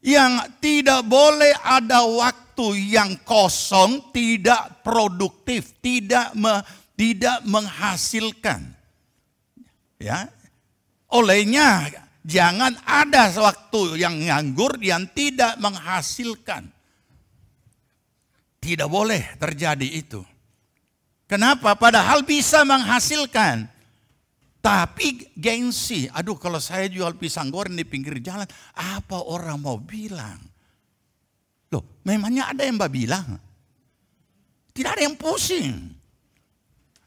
Yang tidak boleh ada waktu yang kosong, tidak produktif, tidak menghasilkan. Ya. Olehnya jangan ada waktu yang nganggur yang tidak menghasilkan. Tidak boleh terjadi itu. Kenapa? Padahal bisa menghasilkan. Tapi gengsi. Aduh, kalau saya jual pisang goreng di pinggir jalan, apa orang mau bilang? Loh, memangnya ada yang bilang? Tidak ada yang pusing.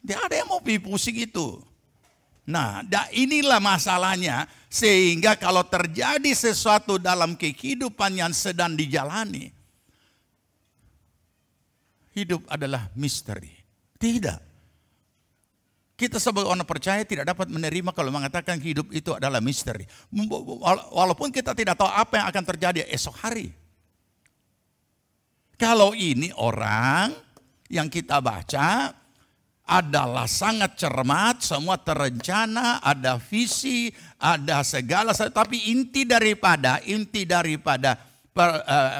Tidak ada yang mau pusing itu. Nah, inilah masalahnya. Sehingga kalau terjadi sesuatu dalam kehidupan yang sedang dijalani, hidup adalah misteri. Tidak. Kita sebagai orang percaya tidak dapat menerima kalau mengatakan hidup itu adalah misteri. Walaupun kita tidak tahu apa yang akan terjadi esok hari. Kalau ini orang yang kita baca adalah sangat cermat, semua terencana, ada visi, ada segala, tapi inti daripada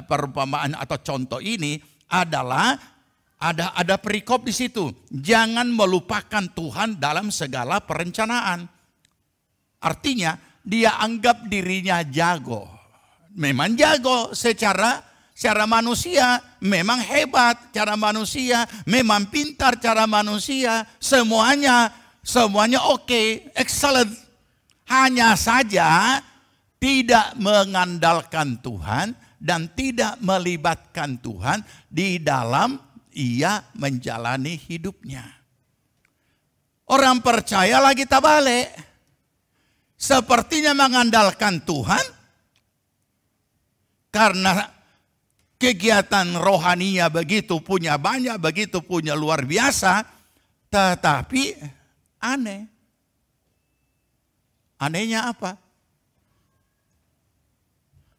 perumpamaan atau contoh ini adalah ada perikop di situ. Jangan melupakan Tuhan dalam segala perencanaan. Artinya dia anggap dirinya jago. Memang jago secara manusia, memang hebat cara manusia, memang pintar cara manusia, semuanya oke, excellent. Hanya saja tidak mengandalkan Tuhan dan tidak melibatkan Tuhan di dalam ia menjalani hidupnya. Orang percaya lagi terbalik. Sepertinya mengandalkan Tuhan karena kegiatan rohaninya begitu punya banyak, begitu punya luar biasa, tetapi aneh. Anehnya apa?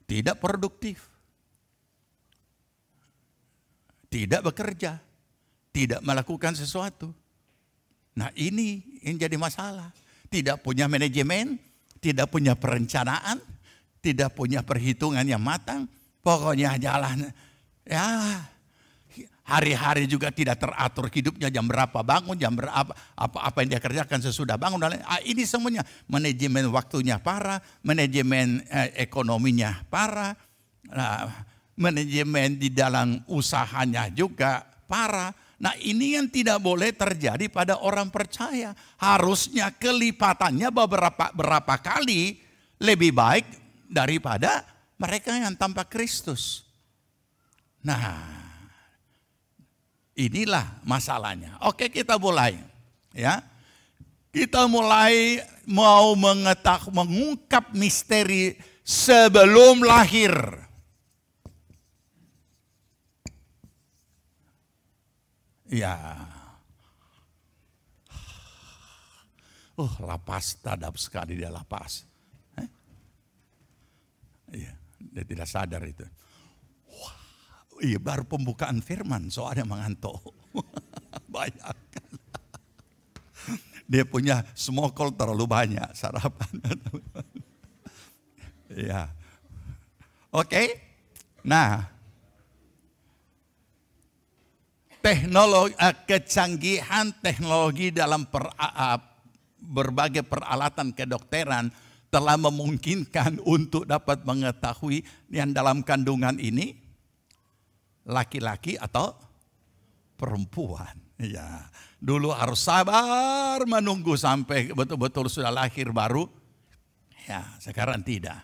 Tidak produktif. Tidak bekerja, tidak melakukan sesuatu. Nah, ini yang jadi masalah. Tidak punya manajemen, tidak punya perencanaan, tidak punya perhitungan yang matang. Pokoknya jalan. Ya, hari-hari juga tidak teratur hidupnya, jam berapa bangun, jam berapa apa yang dia kerjakan sesudah bangun. Ini semuanya manajemen waktunya parah, manajemen ekonominya parah. Nah, manajemen di dalam usahanya juga parah. Nah, ini yang tidak boleh terjadi pada orang percaya. Harusnya kelipatannya berapa kali lebih baik daripada mereka yang tanpa Kristus. Nah, inilah masalahnya. Oke, kita mulai. Ya, kita mulai mau mengungkap misteri sebelum lahir. Ya, lapas, tadap sekali dia lapas. Iya, dia tidak sadar itu. Wah, iya, baru pembukaan firman, soalnya mengantuk. Bayangkan. Dia punya smokol terlalu banyak sarapan. Ya, Oke? Nah, kecanggihan teknologi dalam berbagai peralatan kedokteran telah memungkinkan untuk dapat mengetahui yang dalam kandungan ini laki-laki atau perempuan. Ya, dulu harus sabar menunggu sampai betul-betul sudah lahir baru. Ya, sekarang tidak.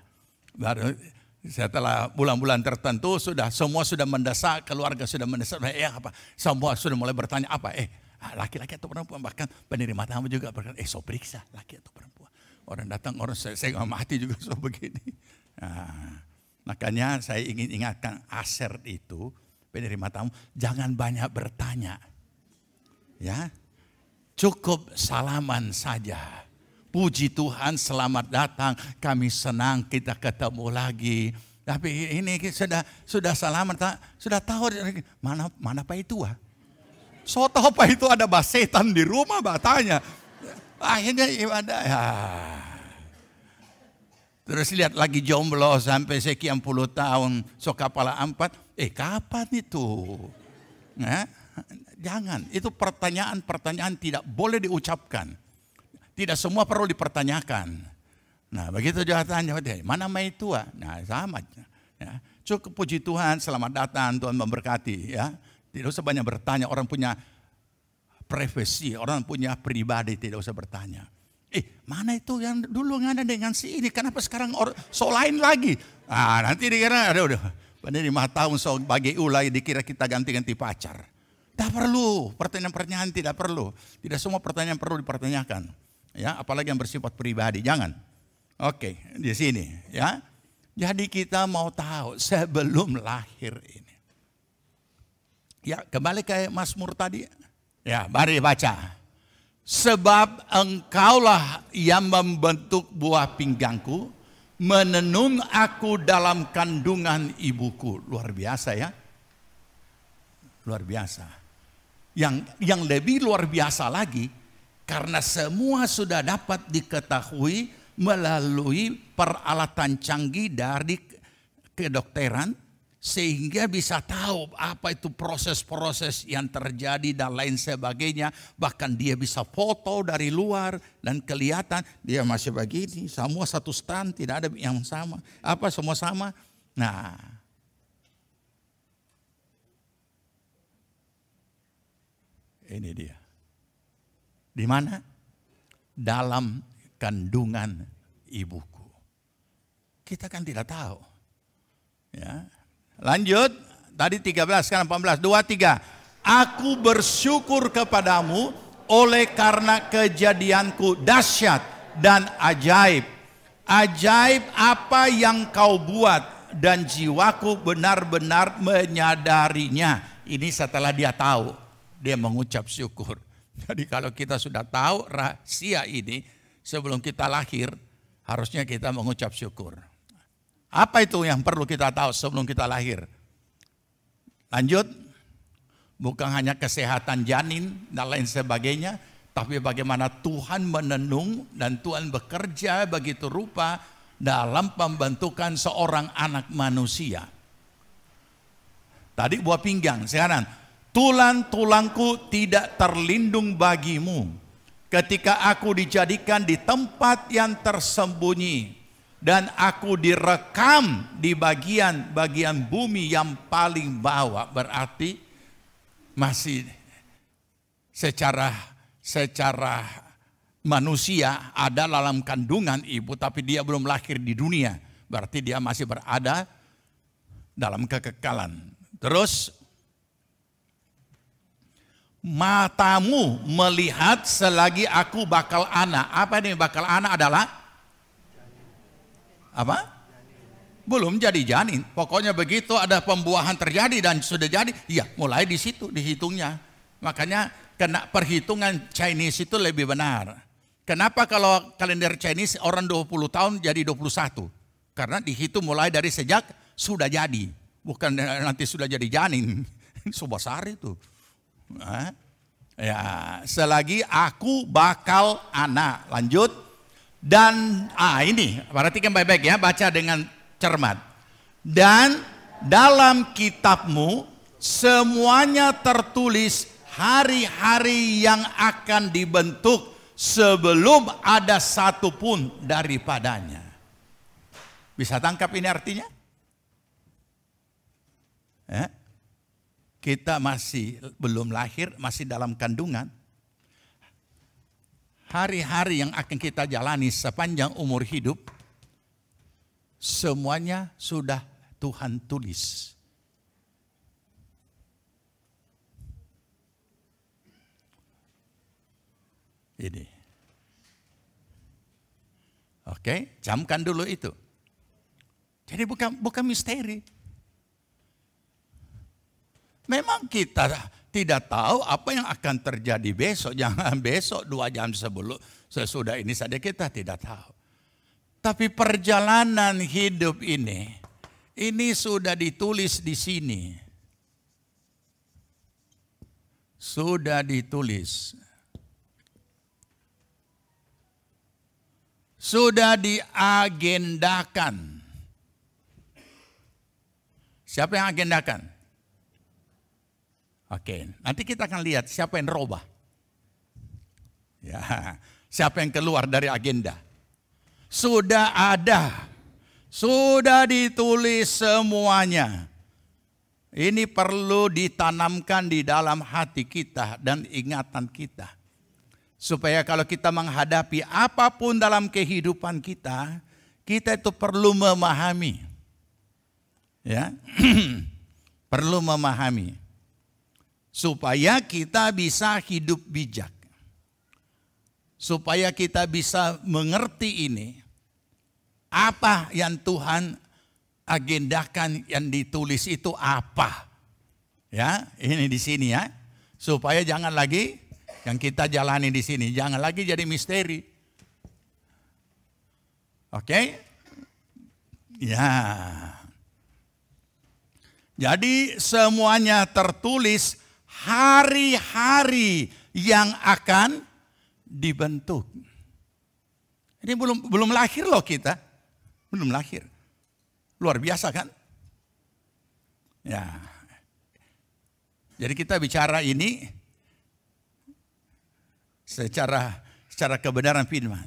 Baru setelah bulan-bulan tertentu semua sudah mendesak, keluarga sudah mendesak, apa? Semua sudah mulai bertanya apa? Laki-laki atau perempuan, bahkan penerima tamu juga berkata, so periksa laki atau perempuan. Orang datang, orang saya nggak mati juga so begini. Nah, makanya saya ingin ingatkan Aser itu, penerima tamu, jangan banyak bertanya. Ya, cukup salaman saja. Puji Tuhan, selamat datang, kami senang kita ketemu lagi. Tapi ini sudah selamat, sudah tahu mana Pak itu? So tahu Pak itu ada basetan di rumah, tanya. Akhirnya ibadah. Ya. Terus lihat lagi jomblo sampai sekian puluh tahun, so kepala 4. Kapan itu? Nah, jangan, itu pertanyaan-pertanyaan tidak boleh diucapkan. Tidak semua perlu dipertanyakan. Nah, begitu jawabannya, mana Mai tua? Nah, sama. Ya. Cukup puji Tuhan, selamat datang, Tuhan memberkati. Ya. Tidak usah banyak bertanya, orang punya privasi, orang punya pribadi, tidak usah bertanya. Mana itu yang dulu ngada dengan si ini, kenapa sekarang so lain lagi? Nanti dikira, udah penerima tahun so bagi ulai, dikira kita ganti-ganti pacar. Tak perlu, pertanyaan-pertanyaan tidak perlu. Tidak semua pertanyaan perlu dipertanyakan. Ya, apalagi yang bersifat pribadi, jangan. Oke, di sini, ya. Jadi kita mau tahu sebelum lahir ini. Ya, kembali ke Mazmur tadi. Ya, mari baca. Sebab engkaulah yang membentuk buah pinggangku, menenun aku dalam kandungan ibuku. Luar biasa ya. Luar biasa. Yang lebih luar biasa lagi, karena semua sudah dapat diketahui melalui peralatan canggih dari kedokteran, sehingga bisa tahu apa itu proses-proses yang terjadi dan lain sebagainya. Bahkan dia bisa foto dari luar dan kelihatan dia masih begini, semua satu stand, tidak ada yang sama. Apa semua sama? Nah, ini dia. Di mana? Dalam kandungan ibuku. Kita kan tidak tahu. Ya. Lanjut, tadi 13, sekarang 18, 23. Aku bersyukur kepadamu oleh karena kejadianku dahsyat dan ajaib. Ajaib apa yang kau buat dan jiwaku benar-benar menyadarinya. Ini setelah dia tahu, dia mengucap syukur. Jadi kalau kita sudah tahu rahasia ini sebelum kita lahir, harusnya kita mengucap syukur. Apa itu yang perlu kita tahu sebelum kita lahir? Lanjut, bukan hanya kesehatan janin dan lain sebagainya, tapi bagaimana Tuhan menenung dan Tuhan bekerja begitu rupa dalam pembentukan seorang anak manusia. Tadi buah pinggang, sekarang tulang-tulangku tidak terlindung bagimu ketika aku dijadikan di tempat yang tersembunyi dan aku direkam di bagian-bagian bumi yang paling bawah. Berarti masih secara manusia ada dalam kandungan ibu, tapi dia belum lahir di dunia. Berarti dia masih berada dalam kekekalan. Terus, matamu melihat selagi aku bakal anak. Apa ini bakal anak adalah? Apa? Belum jadi janin. Pokoknya begitu ada pembuahan terjadi dan sudah jadi, ya mulai di situ dihitungnya. Makanya kena perhitungan Chinese itu lebih benar. Kenapa kalau kalender Chinese orang 20 tahun jadi 21? Karena dihitung mulai dari sejak sudah jadi. Bukan nanti sudah jadi janin. Sebesar itu. Nah, ya, selagi aku bakal anak. Lanjut. Dan ini perhatikan baik-baik ya, baca dengan cermat. Dan dalam kitabmu semuanya tertulis hari-hari yang akan dibentuk sebelum ada satu pun daripadanya. Bisa tangkap ini artinya? Kita masih belum lahir, masih dalam kandungan. Hari-hari yang akan kita jalani sepanjang umur hidup, semuanya sudah Tuhan tulis. Ini. Oke, camkan dulu itu. Jadi bukan misteri. Memang kita tidak tahu apa yang akan terjadi besok. Jangan besok 2 jam sebelum sesudah ini saja kita tidak tahu. Tapi perjalanan hidup ini sudah ditulis di sini. Sudah ditulis. Sudah diagendakan. Siapa yang agendakan? Oke, nanti kita akan lihat siapa yang robah. Ya, siapa yang keluar dari agenda. Sudah ada. Sudah ditulis semuanya. Ini perlu ditanamkan di dalam hati kita dan ingatan kita. Supaya kalau kita menghadapi apapun dalam kehidupan kita, kita itu perlu memahami. Ya. Perlu memahami. Supaya kita bisa hidup bijak. Supaya kita bisa mengerti ini. Apa yang Tuhan agendakan yang ditulis itu apa? Ya, ini di sini ya. Supaya jangan lagi yang kita jalani di sini, jangan lagi jadi misteri. Oke? Ya. Jadi semuanya tertulis hari-hari yang akan dibentuk. Ini belum lahir loh kita. Belum lahir. Luar biasa kan? Ya. Jadi kita bicara ini secara kebenaran firman.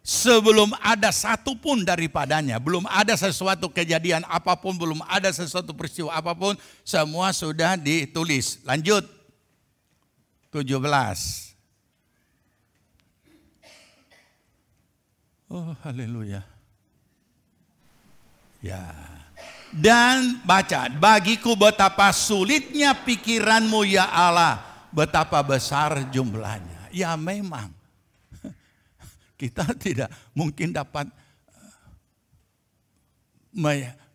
Sebelum ada satu pun daripadanya, belum ada sesuatu kejadian apapun, belum ada sesuatu peristiwa apapun, semua sudah ditulis. Lanjut. 17. Oh, haleluya. Ya. Dan baca, bagiku betapa sulitnya pikiranmu ya Allah, betapa besar jumlahnya. Ya memang. Kita tidak mungkin dapat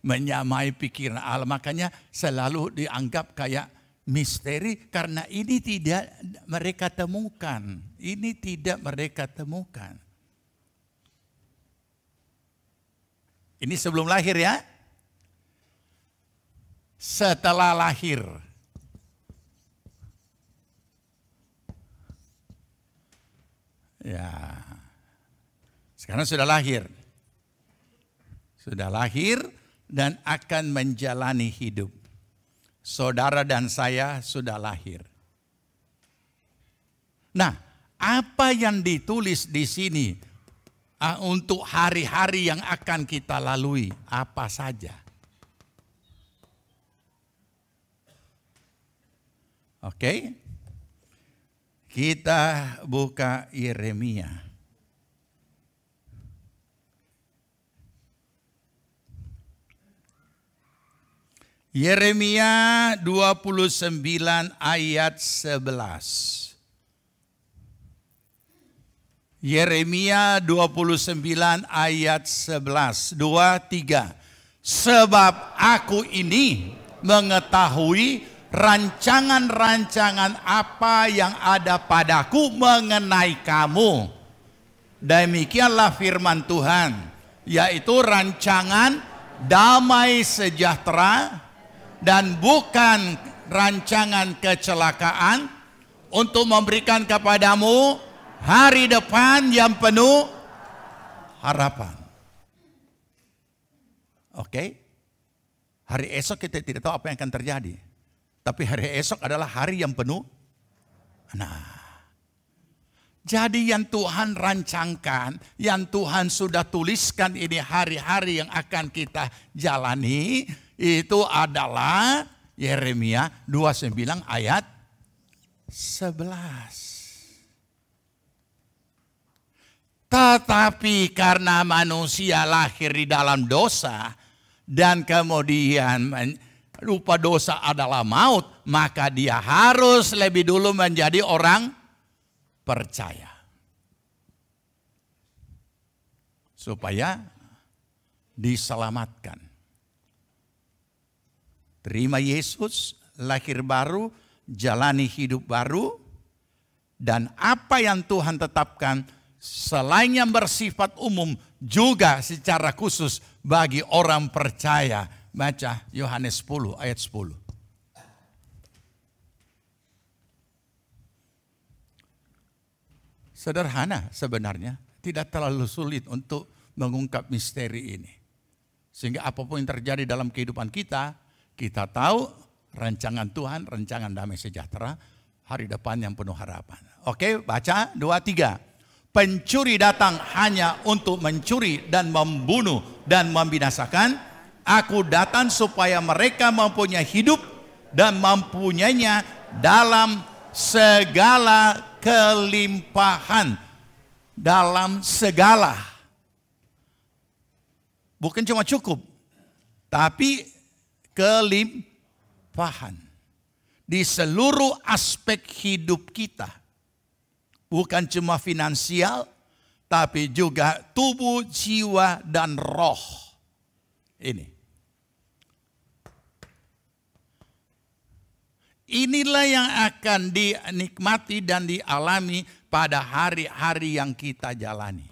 menyamai pikiran Allah. Makanya selalu dianggap kayak misteri karena ini tidak mereka temukan. Ini tidak mereka temukan. Ini sebelum lahir ya. Setelah lahir. Ya. Sekarang sudah lahir. Sudah lahir dan akan menjalani hidup. Saudara dan saya sudah lahir. Nah, apa yang ditulis di sini untuk hari-hari yang akan kita lalui? Apa saja? Oke. Kita buka Yeremia. Yeremia 29 ayat 11. Yeremia 29 ayat 11. 2, 3. Sebab aku ini mengetahui rancangan-rancangan apa yang ada padaku mengenai kamu. Demikianlah firman Tuhan, yaitu rancangan damai sejahtera dan bukan rancangan kecelakaan, untuk memberikan kepadamu hari depan yang penuh harapan. Oke? Hari esok kita tidak tahu apa yang akan terjadi. Tapi hari esok adalah hari yang penuh. Nah, jadi yang Tuhan rancangkan, yang Tuhan sudah tuliskan ini hari-hari yang akan kita jalani, itu adalah Yeremia 29 ayat 11. Tetapi karena manusia lahir di dalam dosa, dan kemudian rupa dosa adalah maut, maka dia harus lebih dulu menjadi orang percaya. Supaya diselamatkan. Terima Yesus, lahir baru, jalani hidup baru, dan apa yang Tuhan tetapkan selain yang bersifat umum juga secara khusus bagi orang percaya. Baca Yohanes 10 ayat 10. Sederhana sebenarnya, tidak terlalu sulit untuk mengungkap misteri ini. Sehingga apapun yang terjadi dalam kehidupan kita, kita tahu rancangan Tuhan, rancangan damai sejahtera, hari depan yang penuh harapan. Oke, baca 2-3. Pencuri datang hanya untuk mencuri dan membunuh dan membinasakan. Aku datang supaya mereka mempunyai hidup dan mempunyainya dalam segala kelimpahan. Dalam segala. Bukan cuma cukup, tapi kelimpahan. Di seluruh aspek hidup kita. Bukan cuma finansial, tapi juga tubuh, jiwa, dan roh. Ini. Inilah yang akan dinikmati dan dialami pada hari-hari yang kita jalani.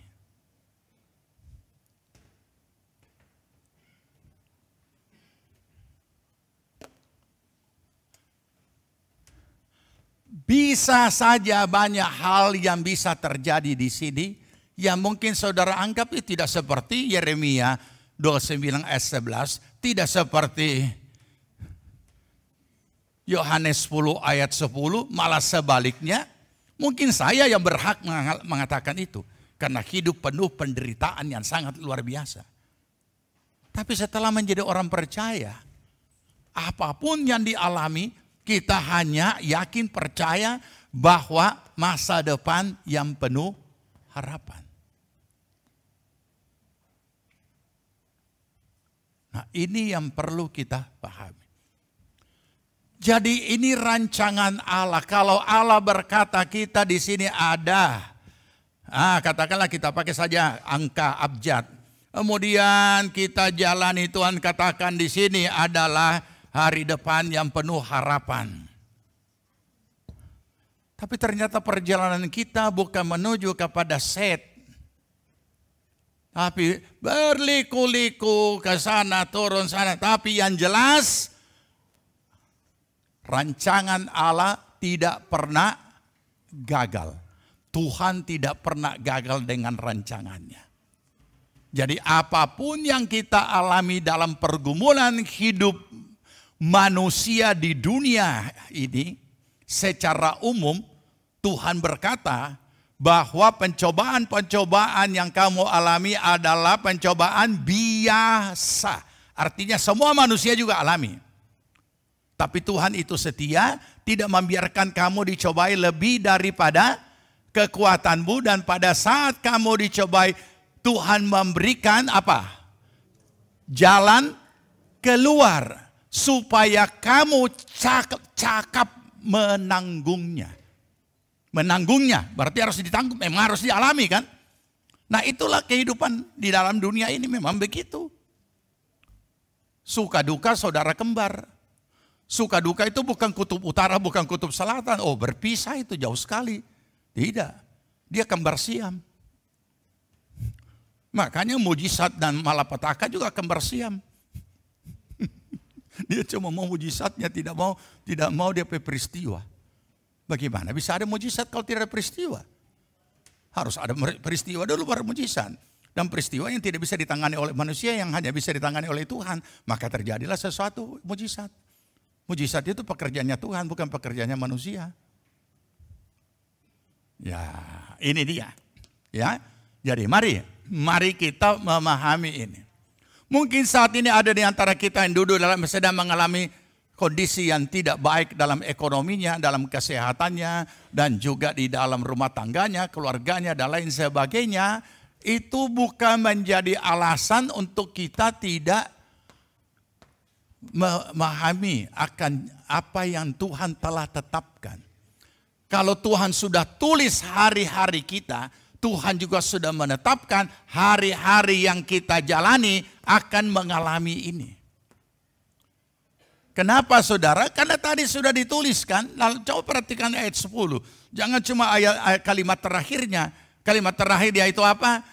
Bisa saja banyak hal yang bisa terjadi di sini yang mungkin saudara anggap itu tidak seperti Yeremia 29 ayat 11, tidak seperti Yohanes 10 ayat 10, malah sebaliknya. Mungkin saya yang berhak mengatakan itu karena hidup penuh penderitaan yang sangat luar biasa. Tapi setelah menjadi orang percaya, apapun yang dialami, kita hanya yakin percaya bahwa masa depan yang penuh harapan. Nah, ini yang perlu kita pahami. Jadi ini rancangan Allah. Kalau Allah berkata kita di sini ada, katakanlah kita pakai saja angka abjad. Kemudian kita jalani, Tuhan katakan di sini adalah hari depan yang penuh harapan. Tapi ternyata perjalanan kita bukan menuju kepada set. Tapi berliku-liku ke sana, turun sana. Tapi yang jelas, rancangan Allah tidak pernah gagal. Tuhan tidak pernah gagal dengan rancangannya. Jadi apapun yang kita alami dalam pergumulan hidup manusia di dunia ini, secara umum Tuhan berkata bahwa pencobaan-pencobaan yang kamu alami adalah pencobaan biasa. Artinya semua manusia juga alami. Tapi Tuhan itu setia, tidak membiarkan kamu dicobai lebih daripada kekuatanmu, dan pada saat kamu dicobai, Tuhan memberikan apa? Jalan keluar supaya kamu cakap menanggungnya. Menanggungnya berarti harus ditanggung, memang harus dialami kan? Nah, itulah kehidupan di dalam dunia ini, memang begitu. Suka duka saudara kembar. Suka duka itu bukan kutub utara, bukan kutub selatan. Oh, berpisah itu jauh sekali. Tidak. Dia kembar siam. Makanya mujizat dan malapetaka juga kembar siam. Dia cuma mau mujizatnya, tidak mau dia peristiwa. Bagaimana bisa ada mujizat kalau tidak ada peristiwa? Harus ada peristiwa dulu baru mujizat. Dan peristiwa yang tidak bisa ditangani oleh manusia yang hanya bisa ditangani oleh Tuhan. Maka terjadilah sesuatu mujizat. Mujizat itu pekerjaannya Tuhan, bukan pekerjaannya manusia. Ya, ini dia. Ya, jadi mari kita memahami ini. Mungkin saat ini ada di antara kita yang sedang mengalami kondisi yang tidak baik dalam ekonominya, dalam kesehatannya, dan juga di dalam rumah tangganya, keluarganya, dan lain sebagainya. Itu bukan menjadi alasan untuk kita tidak memahami akan apa yang Tuhan telah tetapkan. Kalau Tuhan sudah tulis hari-hari kita, Tuhan juga sudah menetapkan hari-hari yang kita jalani akan mengalami ini. Kenapa saudara? Karena tadi sudah dituliskan. Lalu coba perhatikan ayat 10. Jangan cuma ayat kalimat terakhirnya. Kalimat terakhir dia itu apa?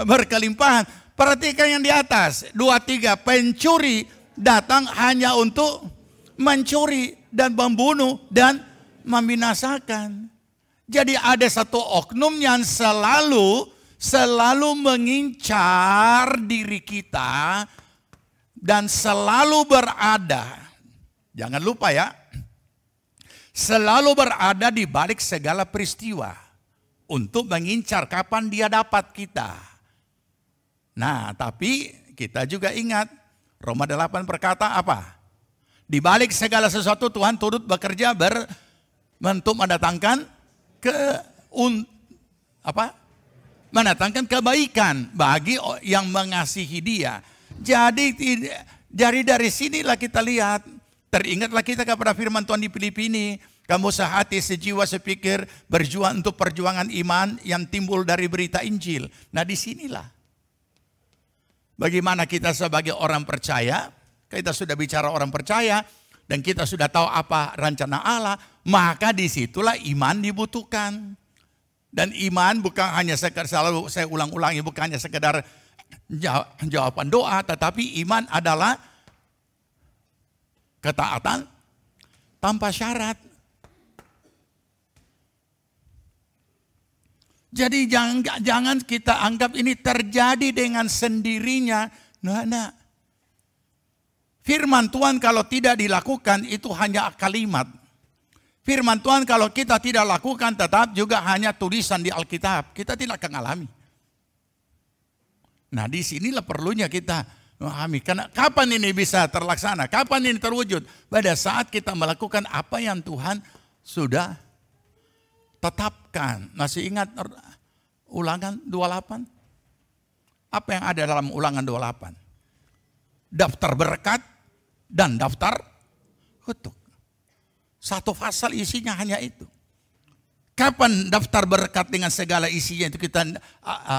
Berkelimpahan. Perhatikan yang di atas. 2-3. Pencuri datang hanya untuk mencuri dan membunuh dan membinasakan. Jadi ada satu oknum yang selalu mengincar diri kita dan selalu berada. Jangan lupa ya. Selalu berada di balik segala peristiwa untuk mengincar kapan dia dapat kita. Nah, tapi kita juga ingat Roma 8 berkata apa? Di balik segala sesuatu Tuhan turut bekerja untuk mendatangkan mendatangkan kebaikan bagi yang mengasihi Dia. Jadi dari sinilah kita lihat, teringatlah kita kepada firman Tuhan di Filipi ini, kamu sehati, sejiwa, sepikir, berjuang untuk perjuangan iman yang timbul dari berita Injil. Nah, disinilah bagaimana kita sebagai orang percaya, kita sudah bicara orang percaya, dan kita sudah tahu apa rencana Allah, maka disitulah iman dibutuhkan. Dan iman bukan hanya sekedar, selalu saya ulang-ulangi, bukan hanya sekedar jawaban doa, tetapi iman adalah ketaatan tanpa syarat. Jadi jangan kita anggap ini terjadi dengan sendirinya. Nah. Firman Tuhan kalau tidak dilakukan itu hanya kalimat. Firman Tuhan kalau kita tidak lakukan tetap juga hanya tulisan di Alkitab. Kita tidak akan alami. Nah, disinilah perlunya kita memahami. Karena kapan ini bisa terlaksana? Kapan ini terwujud? Pada saat kita melakukan apa yang Tuhan sudah tetapkan. Masih ingat Ulangan 28? Apa yang ada dalam Ulangan 28? Daftar berkat dan daftar kutuk. Satu pasal isinya hanya itu. Kapan daftar berkat dengan segala isinya itu kita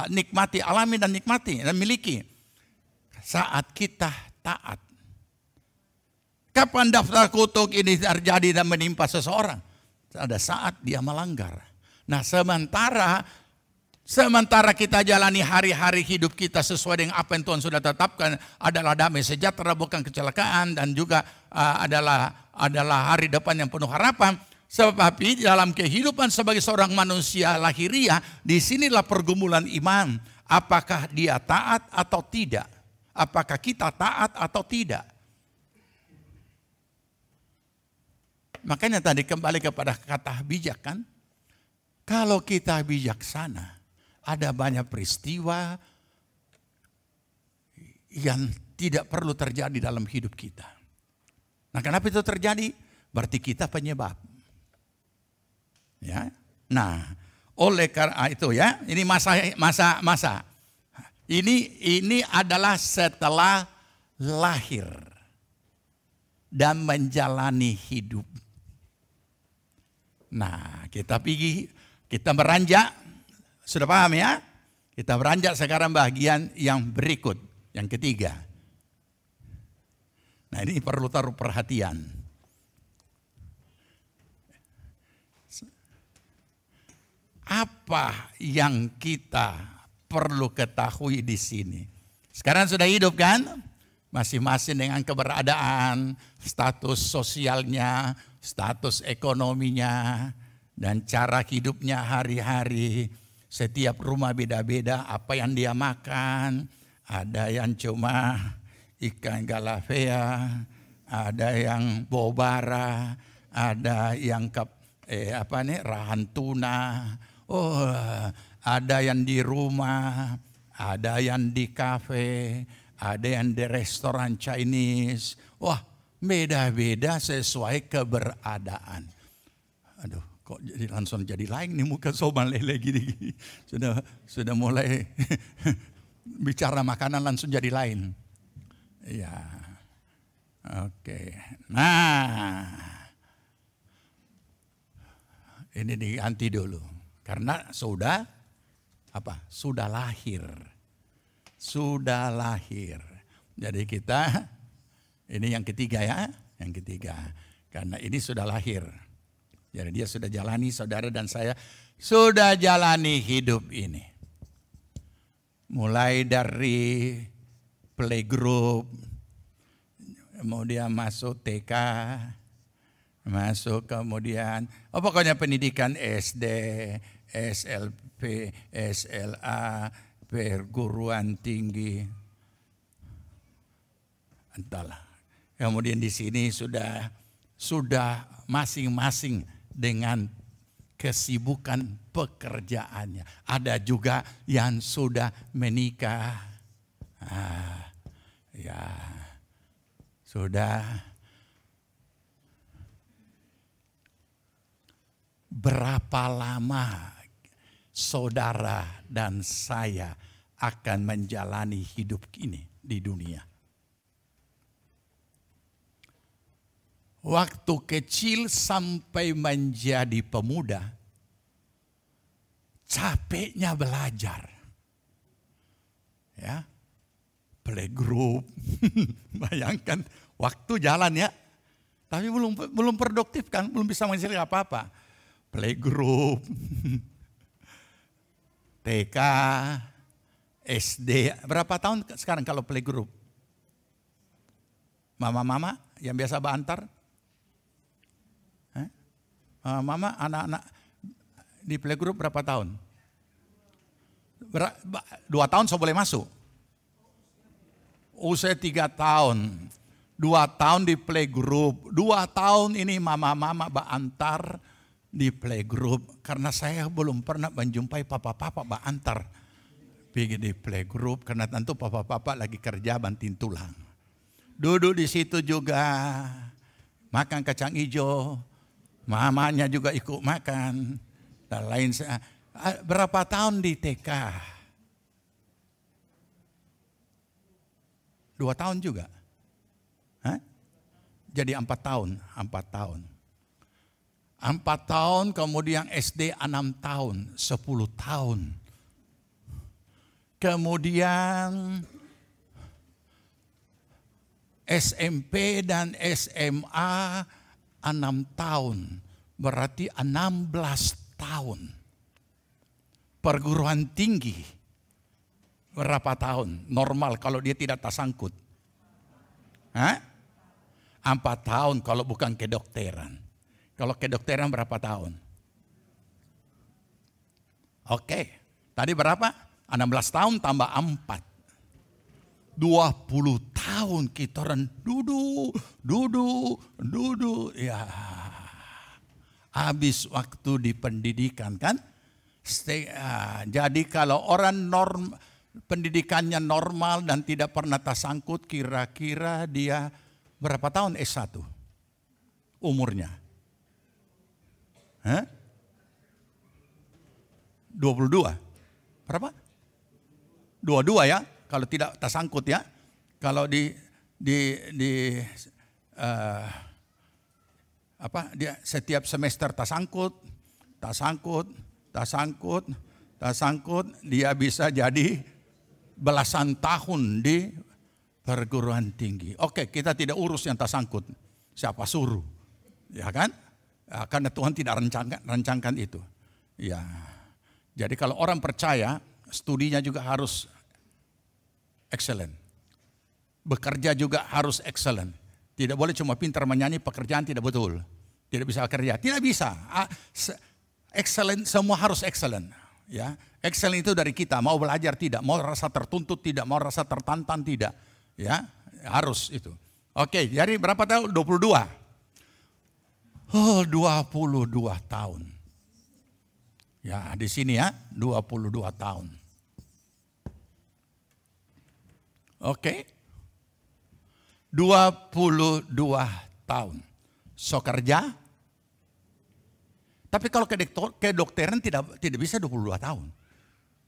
nikmati, alami dan nikmati dan miliki? Saat kita taat. Kapan daftar kutuk ini terjadi dan menimpa seseorang? Ada saat dia melanggar. Nah, sementara kita jalani hari-hari hidup kita sesuai dengan apa yang Tuhan sudah tetapkan adalah damai sejahtera, bukan kecelakaan, dan juga adalah hari depan yang penuh harapan. Sebab dalam kehidupan sebagai seorang manusia lahiriah, disinilah pergumulan iman. Apakah dia taat atau tidak? Apakah kita taat atau tidak? Makanya tadi kembali kepada kata bijak kan. Kalau kita bijaksana, ada banyak peristiwa yang tidak perlu terjadi dalam hidup kita. Nah, kenapa itu terjadi? Berarti kita penyebab. Ya. Nah, oleh karena itu ya, ini masa. Ini adalah setelah lahir dan menjalani hidup. Nah, kita beranjak, sudah paham ya? Kita beranjak sekarang bagian yang berikut, yang ketiga. Nah, ini perlu taruh perhatian. Apa yang kita perlu ketahui di sini? Sekarang sudah hidup kan? Masing-masing dengan keberadaan, status sosialnya, status ekonominya, dan cara hidupnya hari-hari. Setiap rumah beda-beda apa yang dia makan. Ada yang cuma ikan galavea, ada yang bobara, ada yang rahan tuna. Oh, ada yang di rumah, ada yang di kafe, ada yang di restoran Chinese. Wah, beda-beda sesuai keberadaan. Aduh, kok jadi langsung jadi lain nih muka Soban Lele gini. Sudah mulai bicara makanan langsung jadi lain. Ya. Oke. Nah. Ini diganti dulu. Karena sudah lahir. Sudah lahir. Jadi kita ini yang ketiga ya, yang ketiga. Karena ini sudah lahir. Jadi dia sudah jalani, saudara dan saya sudah jalani hidup ini. Mulai dari playgroup, kemudian masuk TK, masuk kemudian, pokoknya pendidikan SD, SLP, SLA, perguruan tinggi. Entahlah. Kemudian di sini sudah masing-masing dengan kesibukan pekerjaannya. Ada juga yang sudah menikah. Ya, sudah. Berapa lama saudara dan saya akan menjalani hidup ini di dunia? Waktu kecil sampai menjadi pemuda, capeknya belajar. Ya, playgroup, bayangkan waktu jalan ya, tapi belum produktif kan, belum bisa menghasilkan apa-apa. Playgroup, TK, SD, berapa tahun sekarang kalau playgroup? Mama-mama yang biasa bantar? Mama, anak-anak di playgroup berapa tahun? 2 tahun so boleh masuk. Usia 3 tahun. 2 tahun di playgroup. 2 tahun ini mama-mama bantar di playgroup. Karena saya belum pernah menjumpai papa-papa bantar pergi di playgroup. Karena tentu papa-papa lagi kerja banting tulang. Duduk di situ juga. Makan kacang hijau. Mamanya juga ikut makan. Dan lain. Berapa tahun di TK? 2 tahun juga. Hah? Jadi 4 tahun. 4 tahun. 4 tahun kemudian SD 6 tahun. 10 tahun. Kemudian SMP dan SMA 6 tahun, berarti 16 tahun. Perguruan tinggi, berapa tahun? Normal kalau dia tidak tersangkut. 4 tahun kalau bukan kedokteran. Kalau kedokteran berapa tahun? Oke, tadi berapa? 16 tahun tambah 4. 20 tahun kita orang duduk. Ya, habis waktu di pendidikan kan. Jadi kalau orang pendidikannya normal dan tidak pernah tersangkut, kira-kira dia berapa tahun S1 umurnya? 22. Berapa? 22 ya. Kalau tidak tersangkut ya, kalau dia setiap semester tersangkut, dia bisa jadi belasan tahun di perguruan tinggi. Oke, kita tidak urus yang tersangkut, siapa suruh, ya kan? Karena Tuhan tidak rancangkan itu. Ya, jadi kalau orang percaya, studinya juga harus excellent. Bekerja juga harus excellent. Tidak boleh cuma pintar menyanyi, pekerjaan tidak betul. Tidak bisa kerja, tidak bisa. Excellent, semua harus excellent. Ya, Excel itu dari kita, mau belajar tidak, mau rasa tertuntut tidak, mau rasa tertantang tidak. Ya, harus itu. Oke, jadi berapa tahun? 22. Oh, 22 tahun. Ya, di sini ya, 22 tahun. Oke. 22 tahun. So kerja. Tapi kalau kedokteran tidak bisa 22 tahun.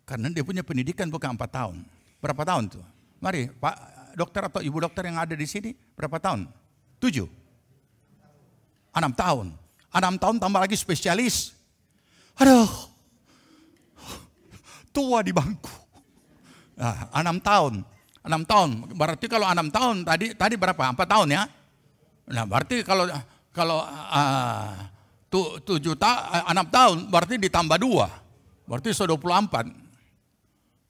Karena dia punya pendidikan bukan 4 tahun. Berapa tahun tuh? Mari Pak dokter atau ibu dokter yang ada di sini, berapa tahun? 7. 6 tahun. 6 tahun tambah lagi spesialis. Aduh. Tua di bangku. Nah, 6 tahun. 6 tahun. Berarti kalau 6 tahun tadi berapa? 4 tahun ya? Nah, berarti kalau 6 tahun berarti ditambah 2. Berarti 24.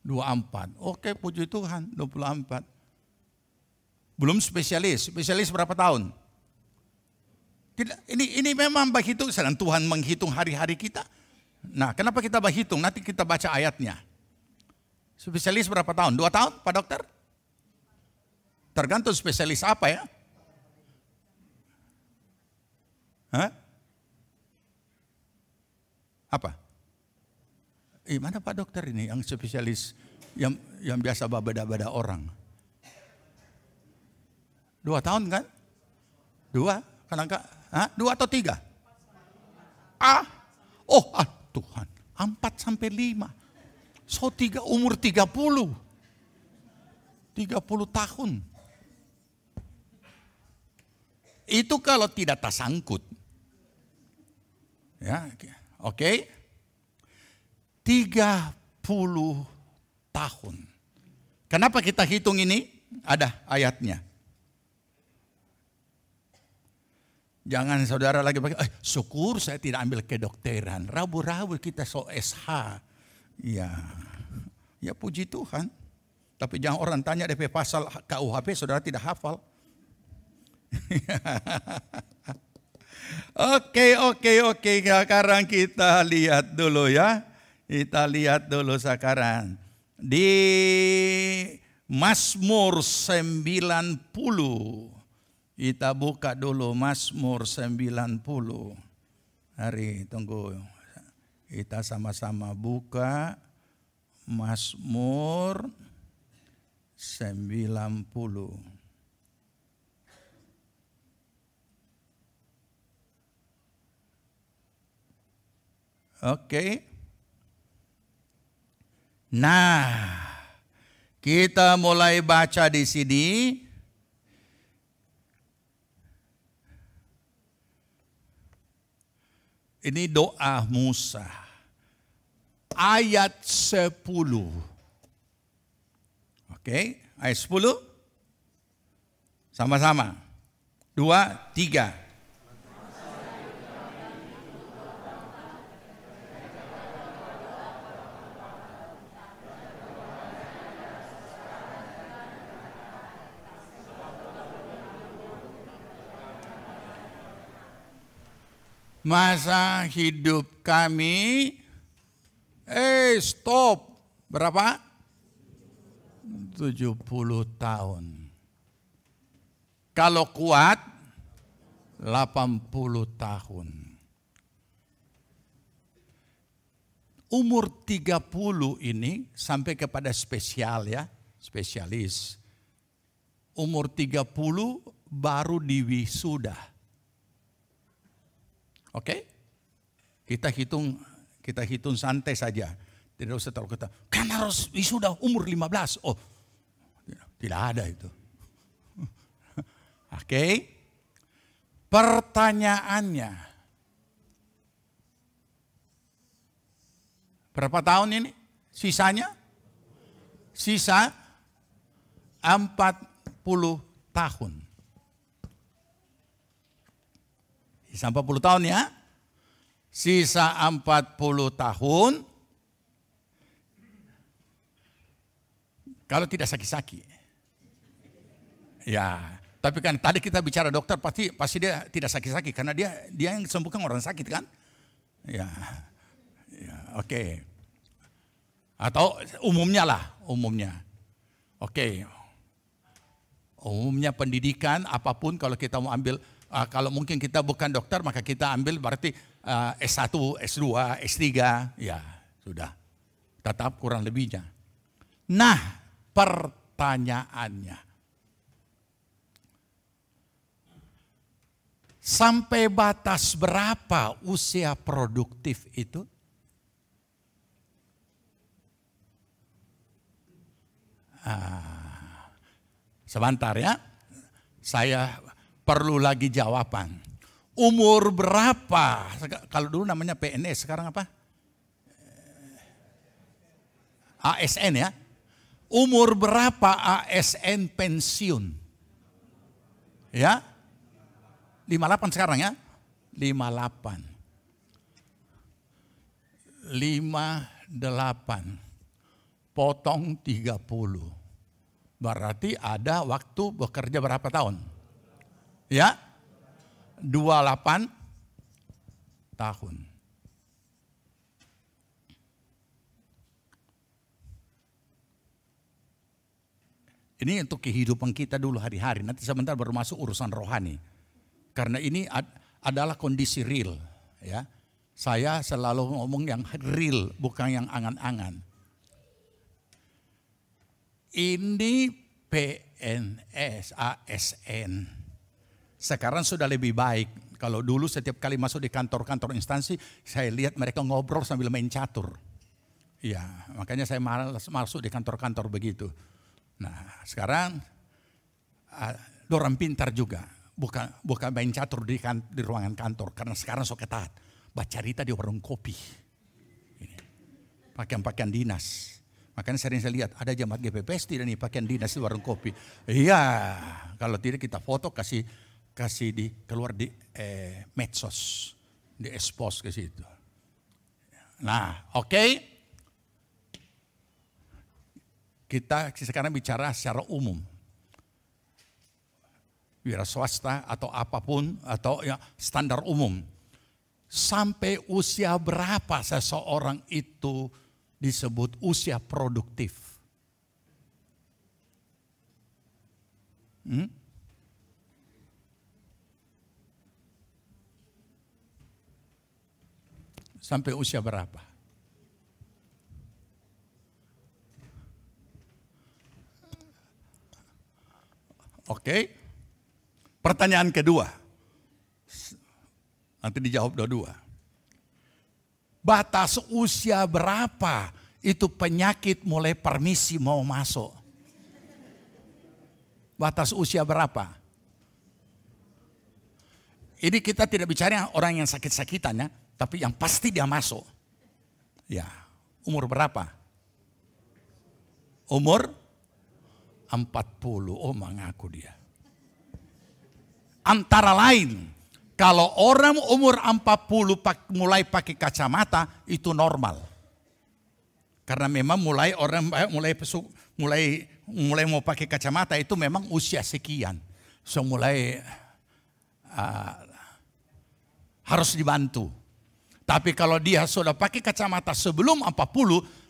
24. Oke, puji Tuhan, 24. Belum spesialis. Spesialis berapa tahun? Tidak, ini memang berhitung, sedang Tuhan menghitung hari-hari kita. Nah, kenapa kita berhitung? Nanti kita baca ayatnya. Spesialis berapa tahun? 2 tahun, Pak Dokter? Tergantung spesialis apa ya? Hah? Apa? Mana Pak Dokter ini yang spesialis yang biasa beda-beda orang? 2 tahun kan? 2? Kadang-kadang 2 atau 3? Tuhan, 4 sampai 5. So 3 umur 30. 30 tahun. Itu kalau tidak tersangkut. Ya, oke. 30 tahun. Kenapa kita hitung ini? Ada ayatnya. Jangan saudara lagi pakai, syukur saya tidak ambil kedokteran. Rabu-rabu kita so SH. Ya puji Tuhan. Tapi jangan orang tanya DP pasal KUHP saudara tidak hafal. Oke. Sekarang kita lihat dulu ya. Kita lihat dulu sekarang. Di Mazmur 90. Kita buka dulu Mazmur 90. Hari tunggu. Kita sama-sama buka Mazmur 90. Oke. Nah, kita mulai baca di sini. Ini doa Musa. Ayat 10. Oke, ayat 10. Sama-sama. 2, 3. Masa hidup kami, stop. Berapa? 70 tahun. Kalau kuat, 80 tahun. Umur 30 ini sampai kepada spesial ya, spesialis. Umur 30 baru diwisuda. Oke? Kita hitung santai saja. Tidak usah terlalu ketat. Kan harus wisuda umur 15. Oh, tidak ada itu. Oke? Pertanyaannya. Berapa tahun ini? Sisanya? Sisa 40 tahun. Sisa 40 tahun ya. Sisa 40 tahun. Kalau tidak sakit-sakit. Ya, tapi kan tadi kita bicara dokter pasti dia tidak sakit-sakit karena dia yang sembuhkan orang sakit kan? Ya, oke. Atau umumnya lah, umumnya. Oke. Umumnya pendidikan apapun kalau kita mau ambil, kalau mungkin kita bukan dokter maka kita ambil berarti S1, S2, S3, ya sudah. Tetap kurang lebihnya. Nah, pertanyaannya. Sampai batas berapa usia produktif itu? Sebentar ya, saya perlu lagi jawaban. Umur berapa? Kalau dulu namanya PNS, sekarang apa? ASN ya. Umur berapa ASN pensiun? Ya? 58 sekarang ya? 58. 58. Potong 30. Berarti ada waktu bekerja berapa tahun? Ya? 28 tahun. Ini untuk kehidupan kita dulu hari-hari. Nanti sebentar baru masuk urusan rohani. Karena ini adalah kondisi real. Ya, saya selalu ngomong yang real, bukan yang angan-angan. Ini PNS, ASN. Sekarang sudah lebih baik. Kalau dulu setiap kali masuk di kantor-kantor instansi, saya lihat mereka ngobrol sambil main catur. Ya, makanya saya malas masuk di kantor-kantor begitu. Nah, sekarang orang pintar juga. Bukan main catur di ruangan kantor. Karena sekarang sok ketat. Baca cerita di warung kopi. Pakaian-pakaian dinas. Makanya sering saya lihat ada jemaat GPPS tidak nih pakaian dinas di warung kopi. Iya, kalau tidak kita foto kasih keluar di medsos, di expose ke situ. Nah, oke. Kita sekarang bicara secara umum. Wira swasta atau apapun atau ya standar umum. Sampai usia berapa seseorang itu disebut usia produktif? Sampai usia berapa? Oke. Pertanyaan kedua. Nanti dijawab dua-dua. Batas usia berapa itu penyakit mulai permisi mau masuk? Batas usia berapa? Ini kita tidak bicara orang yang sakit-sakitan ya, tapi yang pasti dia masuk. Ya, umur berapa? Umur 40. Oh, mengaku dia. Antara lain, kalau orang umur 40 mulai pakai kacamata itu normal. Karena memang mulai mau pakai kacamata itu memang usia sekian. So mulai harus dibantu. Tapi kalau dia sudah pakai kacamata sebelum 40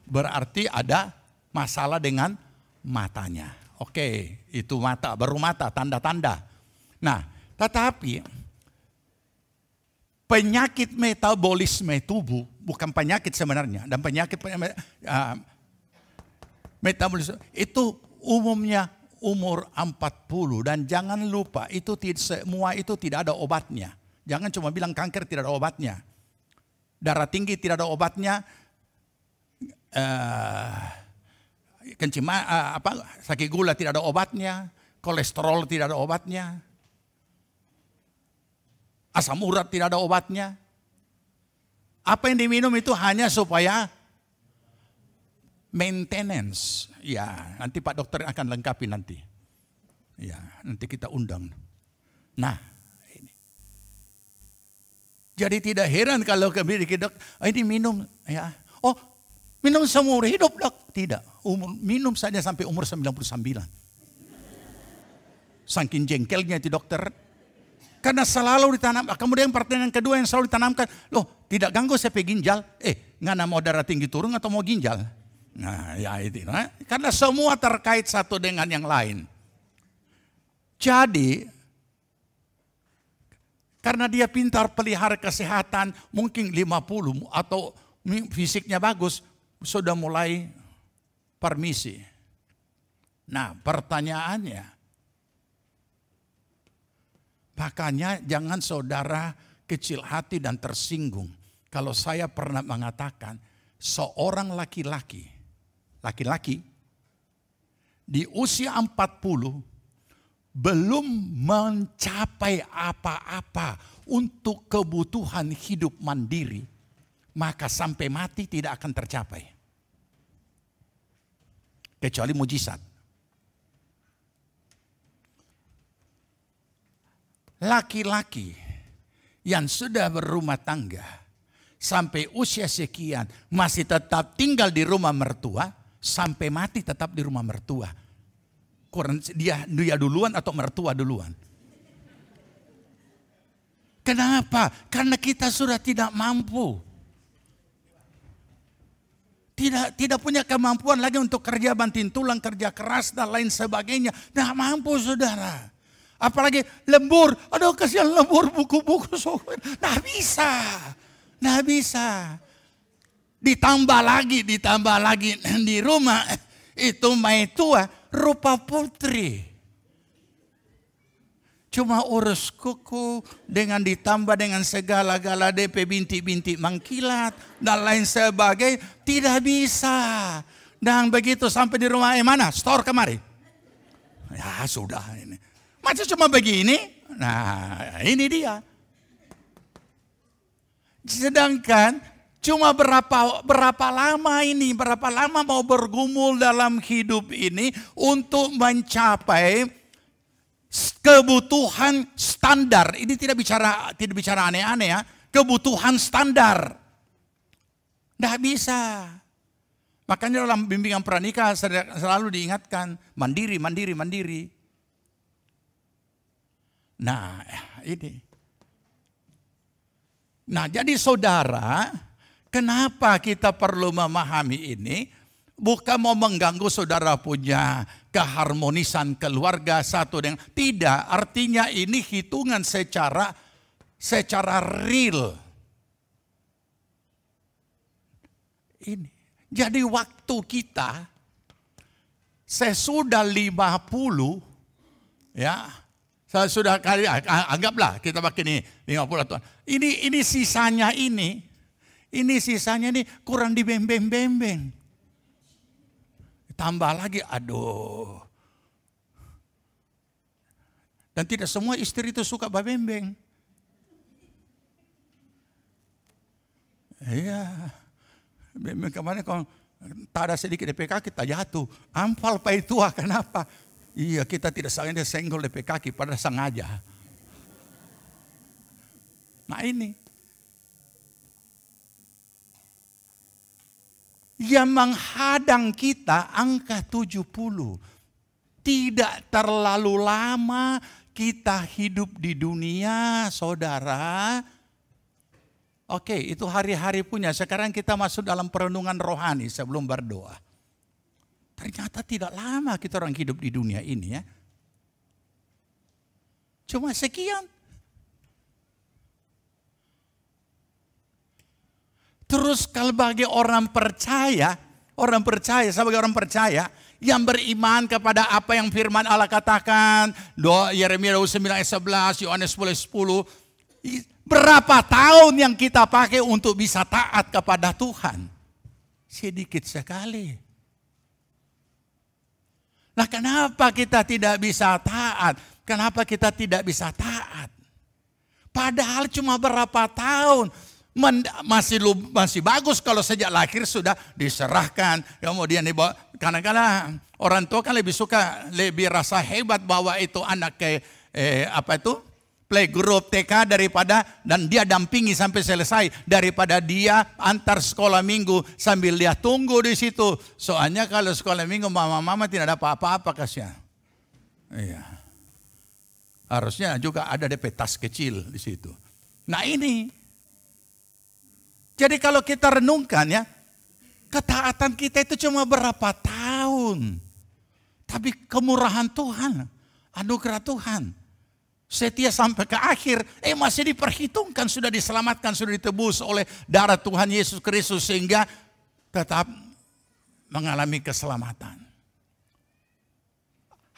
berarti ada masalah dengan matanya. Oke, itu mata, baru mata, tanda-tanda. Nah, tetapi penyakit metabolisme tubuh bukan penyakit sebenarnya, dan penyakit metabolisme itu umumnya umur 40, dan jangan lupa itu semua itu tidak ada obatnya. Jangan cuma bilang kanker tidak ada obatnya, darah tinggi tidak ada obatnya, sakit gula tidak ada obatnya, kolesterol tidak ada obatnya. Asam urat tidak ada obatnya. Apa yang diminum itu hanya supaya maintenance. Ya, nanti Pak Dokter akan lengkapi nanti. Ya, nanti kita undang. Nah, ini. Jadi tidak heran kalau dok, ini minum ya. Oh, minum seumur hidup, Dok. Tidak, minum saja sampai umur 99. Saking jengkelnya itu dokter. Karena selalu ditanam. Kemudian pertanyaan kedua yang selalu ditanamkan, loh tidak ganggu sampai ginjal? Ngana mau darah tinggi turun atau mau ginjal? Nah, ya itu. Nah, karena semua terkait satu dengan yang lain. Jadi, karena dia pintar pelihara kesehatan, mungkin 50 atau fisiknya bagus, sudah mulai permisi. Nah, pertanyaannya, makanya jangan saudara kecil hati dan tersinggung. Kalau saya pernah mengatakan, seorang laki-laki di usia 40 belum mencapai apa-apa untuk kebutuhan hidup mandiri, maka sampai mati tidak akan tercapai. Kecuali mujizat. Laki-laki yang sudah berumah tangga sampai usia sekian masih tetap tinggal di rumah mertua, sampai mati tetap di rumah mertua. Kurang dia duluan atau mertua duluan? Kenapa? Karena kita sudah tidak mampu. Tidak punya kemampuan lagi untuk kerja banting tulang, kerja keras dan lain sebagainya. Tidak mampu saudara. Apalagi lembur. Aduh kasihan lembur buku-buku. Tidak bisa. Tidak bisa. Ditambah lagi di rumah. Itu mai tua rupa putri. Cuma urus kuku dengan ditambah dengan segala-gala DP bintik-bintik mengkilat dan lain sebagainya. Tidak bisa. Dan begitu sampai di rumah, mana? Store kemari. Ya sudah ini. Masa cuma begini? Nah ini dia. Sedangkan cuma berapa lama mau bergumul dalam hidup ini untuk mencapai kebutuhan standar. Ini tidak bicara aneh-aneh ya. Kebutuhan standar. Tidak bisa. Makanya dalam bimbingan pranikah selalu diingatkan mandiri. Nah ini. Nah jadi saudara, kenapa kita perlu memahami ini? Bukan mau mengganggu saudara punya keharmonisan keluarga satu dengan tidak. Artinya ini hitungan secara real. Ini. Jadi waktu kita sesudah 50 ya, saya sudah kali anggaplah kita pakai ini 50 tahun. Ini sisanya ini kurang dibembeng-bembeng. Tambah lagi, aduh. Dan tidak semua istri itu suka babembeng. Iya. Bembeng kemana kalau tak ada sedikit DP kaki kita jatuh. Ampal pai tua, kenapa? Iya kita tidak senggol DP kaki pada sengaja. Nah ini. Yang menghadang kita angka 70. Tidak terlalu lama kita hidup di dunia, saudara. Oke, itu hari-hari punya. Sekarang kita masuk dalam perenungan rohani sebelum berdoa. Ternyata tidak lama kita orang hidup di dunia ini ya. Cuma sekian. Terus kalau bagi orang percaya sebagai orang percaya yang beriman kepada apa yang firman Allah katakan, doa Yeremia 29 ayat 11, Yohanes 10, berapa tahun yang kita pakai untuk bisa taat kepada Tuhan? Sedikit sekali. Nah, kenapa kita tidak bisa taat? Kenapa kita tidak bisa taat? Padahal cuma berapa tahun. Masih bagus kalau sejak lahir sudah diserahkan, kemudian dibawa. Kadang-kadang orang tua kan lebih rasa hebat bahwa itu anak playgroup TK daripada, dan dia dampingi sampai selesai, daripada dia antar sekolah minggu sambil dia tunggu di situ. Soalnya kalau sekolah minggu mama tidak ada apa-apa kasihan. Iya. Harusnya juga ada DP tas kecil di situ. Nah ini. Jadi kalau kita renungkan ya, Ketaatan kita itu cuma berapa tahun. Tapi kemurahan Tuhan, anugerah Tuhan, setia sampai ke akhir, masih diperhitungkan, sudah diselamatkan, sudah ditebus oleh darah Tuhan Yesus Kristus sehingga tetap mengalami keselamatan.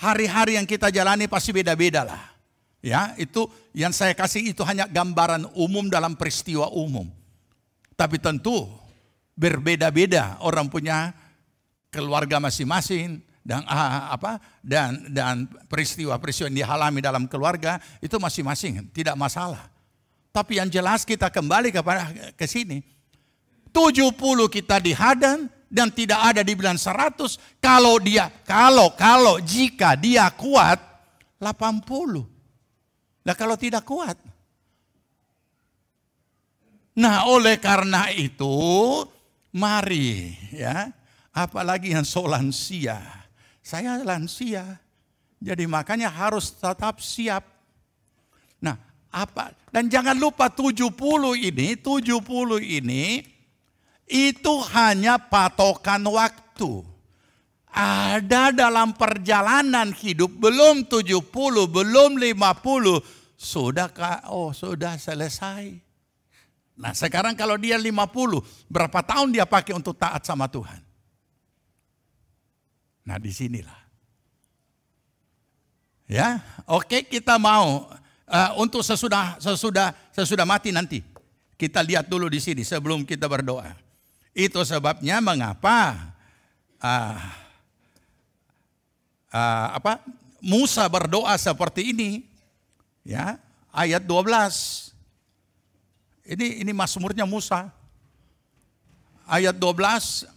Hari-hari yang kita jalani pasti beda-beda lah. Ya, itu yang saya kasih itu hanya gambaran umum dalam peristiwa umum. Tapi tentu berbeda-beda, orang punya keluarga masing-masing. Dan peristiwa-peristiwa yang dialami dalam keluarga itu masing-masing, tidak masalah. Tapi yang jelas kita kembali ke sini. 70 kita dihadang dan tidak ada dibilang 100. Kalau jika dia kuat 80. Nah kalau tidak kuat. Nah oleh karena itu mari ya, apalagi yang lansia. Saya lansia, jadi makanya harus tetap siap. Nah, dan jangan lupa 70 ini itu hanya patokan waktu. Ada dalam perjalanan hidup belum 70, belum 50, sudah selesai. Nah, sekarang kalau dia 50, berapa tahun dia pakai untuk taat sama Tuhan? Nah disinilah. Ya, oke kita mau untuk sesudah mati nanti. Kita lihat dulu di sini sebelum kita berdoa. Itu sebabnya mengapa Musa berdoa seperti ini. Ya, ayat 12. Ini Mazmurnya Musa. Ayat 12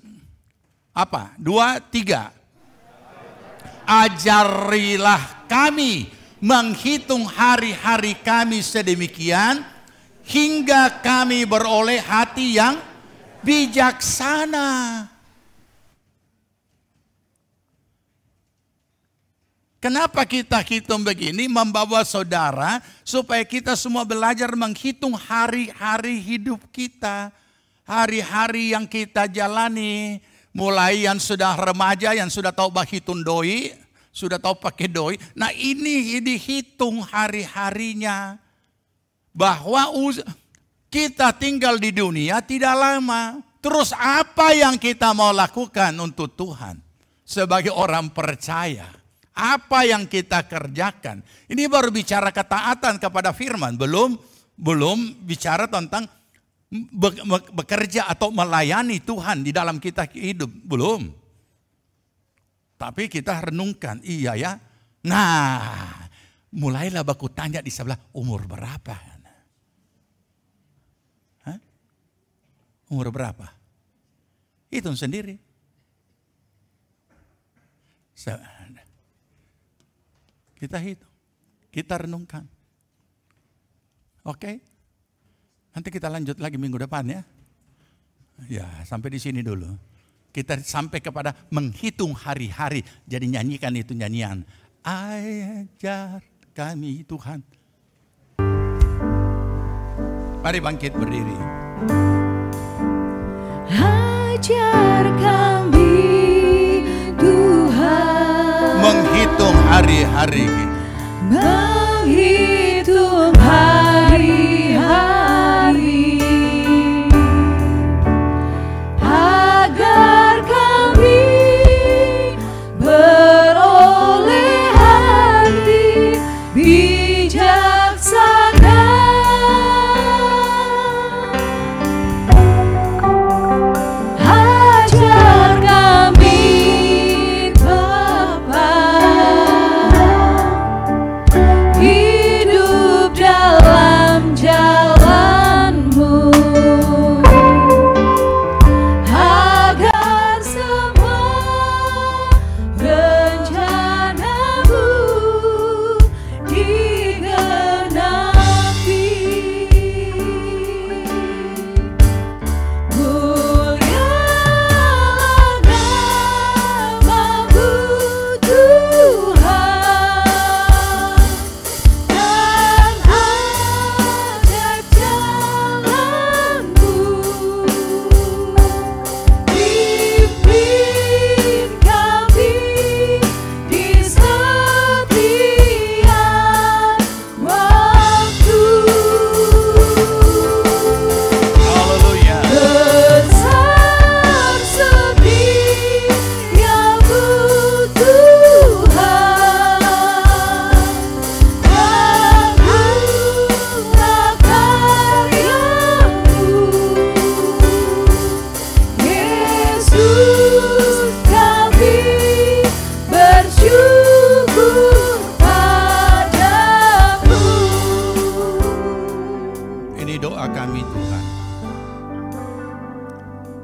apa? 2, 3. Ajarilah kami menghitung hari-hari kami sedemikian hingga kami beroleh hati yang bijaksana. Kenapa kita hitung begini? Membawa saudara supaya kita semua belajar menghitung hari-hari hidup kita. Hari-hari yang kita jalani. Mulai yang sudah remaja, yang sudah tahu bahitun doi, sudah tahu pakai doi. Nah ini dihitung hari-harinya. Bahwa kita tinggal di dunia tidak lama. Terus apa yang kita mau lakukan untuk Tuhan? Sebagai orang percaya. Apa yang kita kerjakan? Ini baru bicara ketaatan kepada firman. Belum bicara tentang bekerja atau melayani Tuhan di dalam kita hidup. Belum. Tapi kita renungkan. Iya ya. Nah, mulailah baku tanya di sebelah, umur berapa? Hah? Umur berapa? Hitung sendiri. Kita hitung. Kita renungkan. Oke? Nanti kita lanjut lagi minggu depan ya. Ya, sampai di sini dulu. Kita sampai kepada menghitung hari-hari. Jadi nyanyikan itu nyanyian. Ajar kami Tuhan. Mari bangkit berdiri. Ajar kami Tuhan. Menghitung hari-hari. Menghitung hari-hari. Agar kami beroleh hati bijaksana. Ajar kami Bapa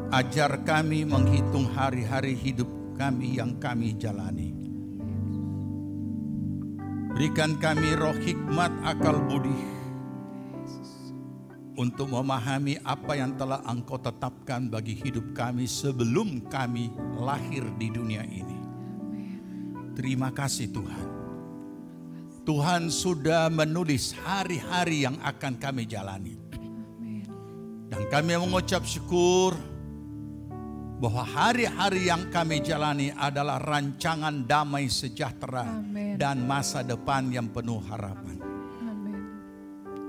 Ajar kami menghitung hari-hari hidup kami yang kami jalani. Berikan kami roh hikmat akal budi untuk memahami apa yang telah Engkau tetapkan bagi hidup kami sebelum kami lahir di dunia ini. Terima kasih Tuhan. Tuhan sudah menulis hari-hari yang akan kami jalani. Dan kami mengucap syukur bahwa hari-hari yang kami jalani adalah rancangan damai sejahtera dan masa depan yang penuh harapan.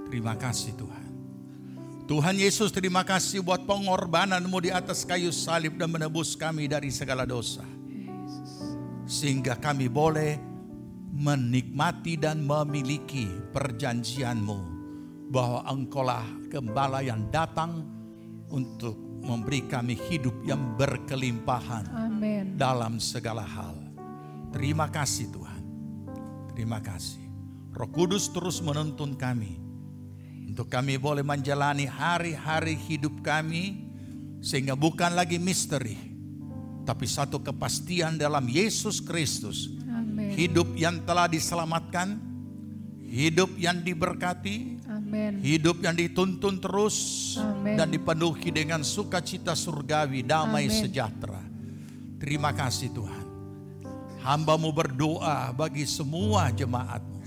Terima kasih Tuhan. Tuhan Yesus, terima kasih buat pengorbanan-Mu di atas kayu salib dan menebus kami dari segala dosa. Sehingga kami boleh menikmati dan memiliki perjanjian-Mu bahwa Engkaulah Gembala yang datang untuk memberi kami hidup yang berkelimpahan dalam segala hal. Terima kasih Tuhan. Terima kasih. Roh Kudus terus menuntun kami untuk kami boleh menjalani hari-hari hidup kami sehingga bukan lagi misteri, tapi satu kepastian dalam Yesus Kristus. Hidup yang telah diselamatkan, hidup yang diberkati, hidup yang dituntun terus dan dipenuhi dengan sukacita surgawi, damai sejahtera. Terima kasih Tuhan. Hamba-Mu berdoa bagi semua jemaat-Mu.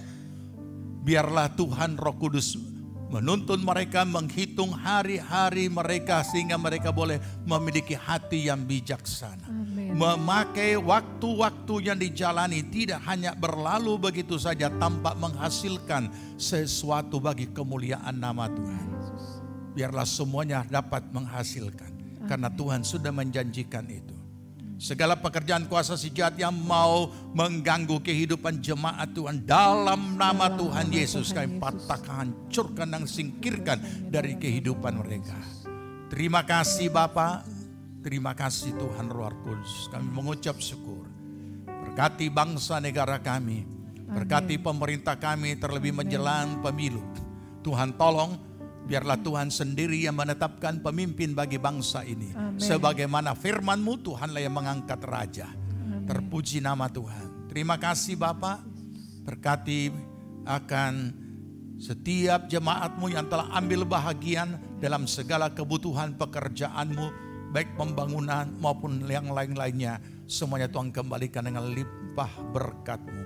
Biarlah Tuhan Roh Kudus menuntun mereka menghitung hari-hari mereka sehingga mereka boleh memiliki hati yang bijaksana. Memakai waktu-waktu yang dijalani tidak hanya berlalu begitu saja tanpa menghasilkan sesuatu bagi kemuliaan nama Tuhan. Biarlah semuanya dapat menghasilkan karena Tuhan sudah menjanjikan itu. Segala pekerjaan kuasa si jahat yang mau mengganggu kehidupan jemaat Tuhan, dalam nama Tuhan Yesus kami patahkan, hancurkan dan singkirkan dari kehidupan mereka. Terima kasih Bapa, terima kasih Tuhan Roh Kudus. Kami mengucap syukur. Berkati bangsa negara kami, berkati pemerintah kami terlebih menjelang pemilu. Tuhan tolong, biarlah Tuhan sendiri yang menetapkan pemimpin bagi bangsa ini. Sebagaimana firman-Mu, Tuhanlah yang mengangkat raja. Terpuji nama Tuhan. Terima kasih Bapa. Berkati akan setiap jemaat-Mu yang telah ambil bahagian dalam segala kebutuhan pekerjaan-Mu, baik pembangunan maupun yang lain-lainnya. Semuanya Tuhan kembalikan dengan limpah berkat-Mu.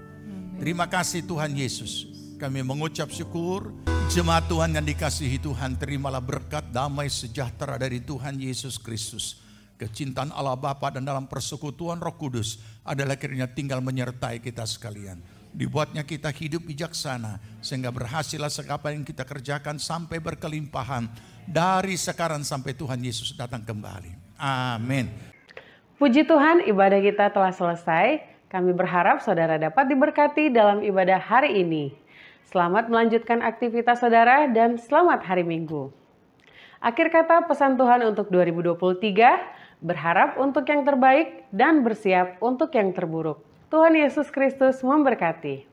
Terima kasih Tuhan Yesus. Kami mengucap syukur. Jemaat Tuhan yang dikasihi Tuhan, terimalah berkat damai sejahtera dari Tuhan Yesus Kristus. Kecintaan Allah Bapa dan dalam persekutuan Roh Kudus adalah kiranya tinggal menyertai kita sekalian. Dibuatnya kita hidup bijaksana sehingga berhasillah segala yang kita kerjakan sampai berkelimpahan dari sekarang sampai Tuhan Yesus datang kembali. Amin. Puji Tuhan, ibadah kita telah selesai. Kami berharap saudara dapat diberkati dalam ibadah hari ini. Selamat melanjutkan aktivitas saudara dan selamat hari Minggu. Akhir kata pesan Tuhan untuk 2023, berharap untuk yang terbaik dan bersiap untuk yang terburuk. Tuhan Yesus Kristus memberkati.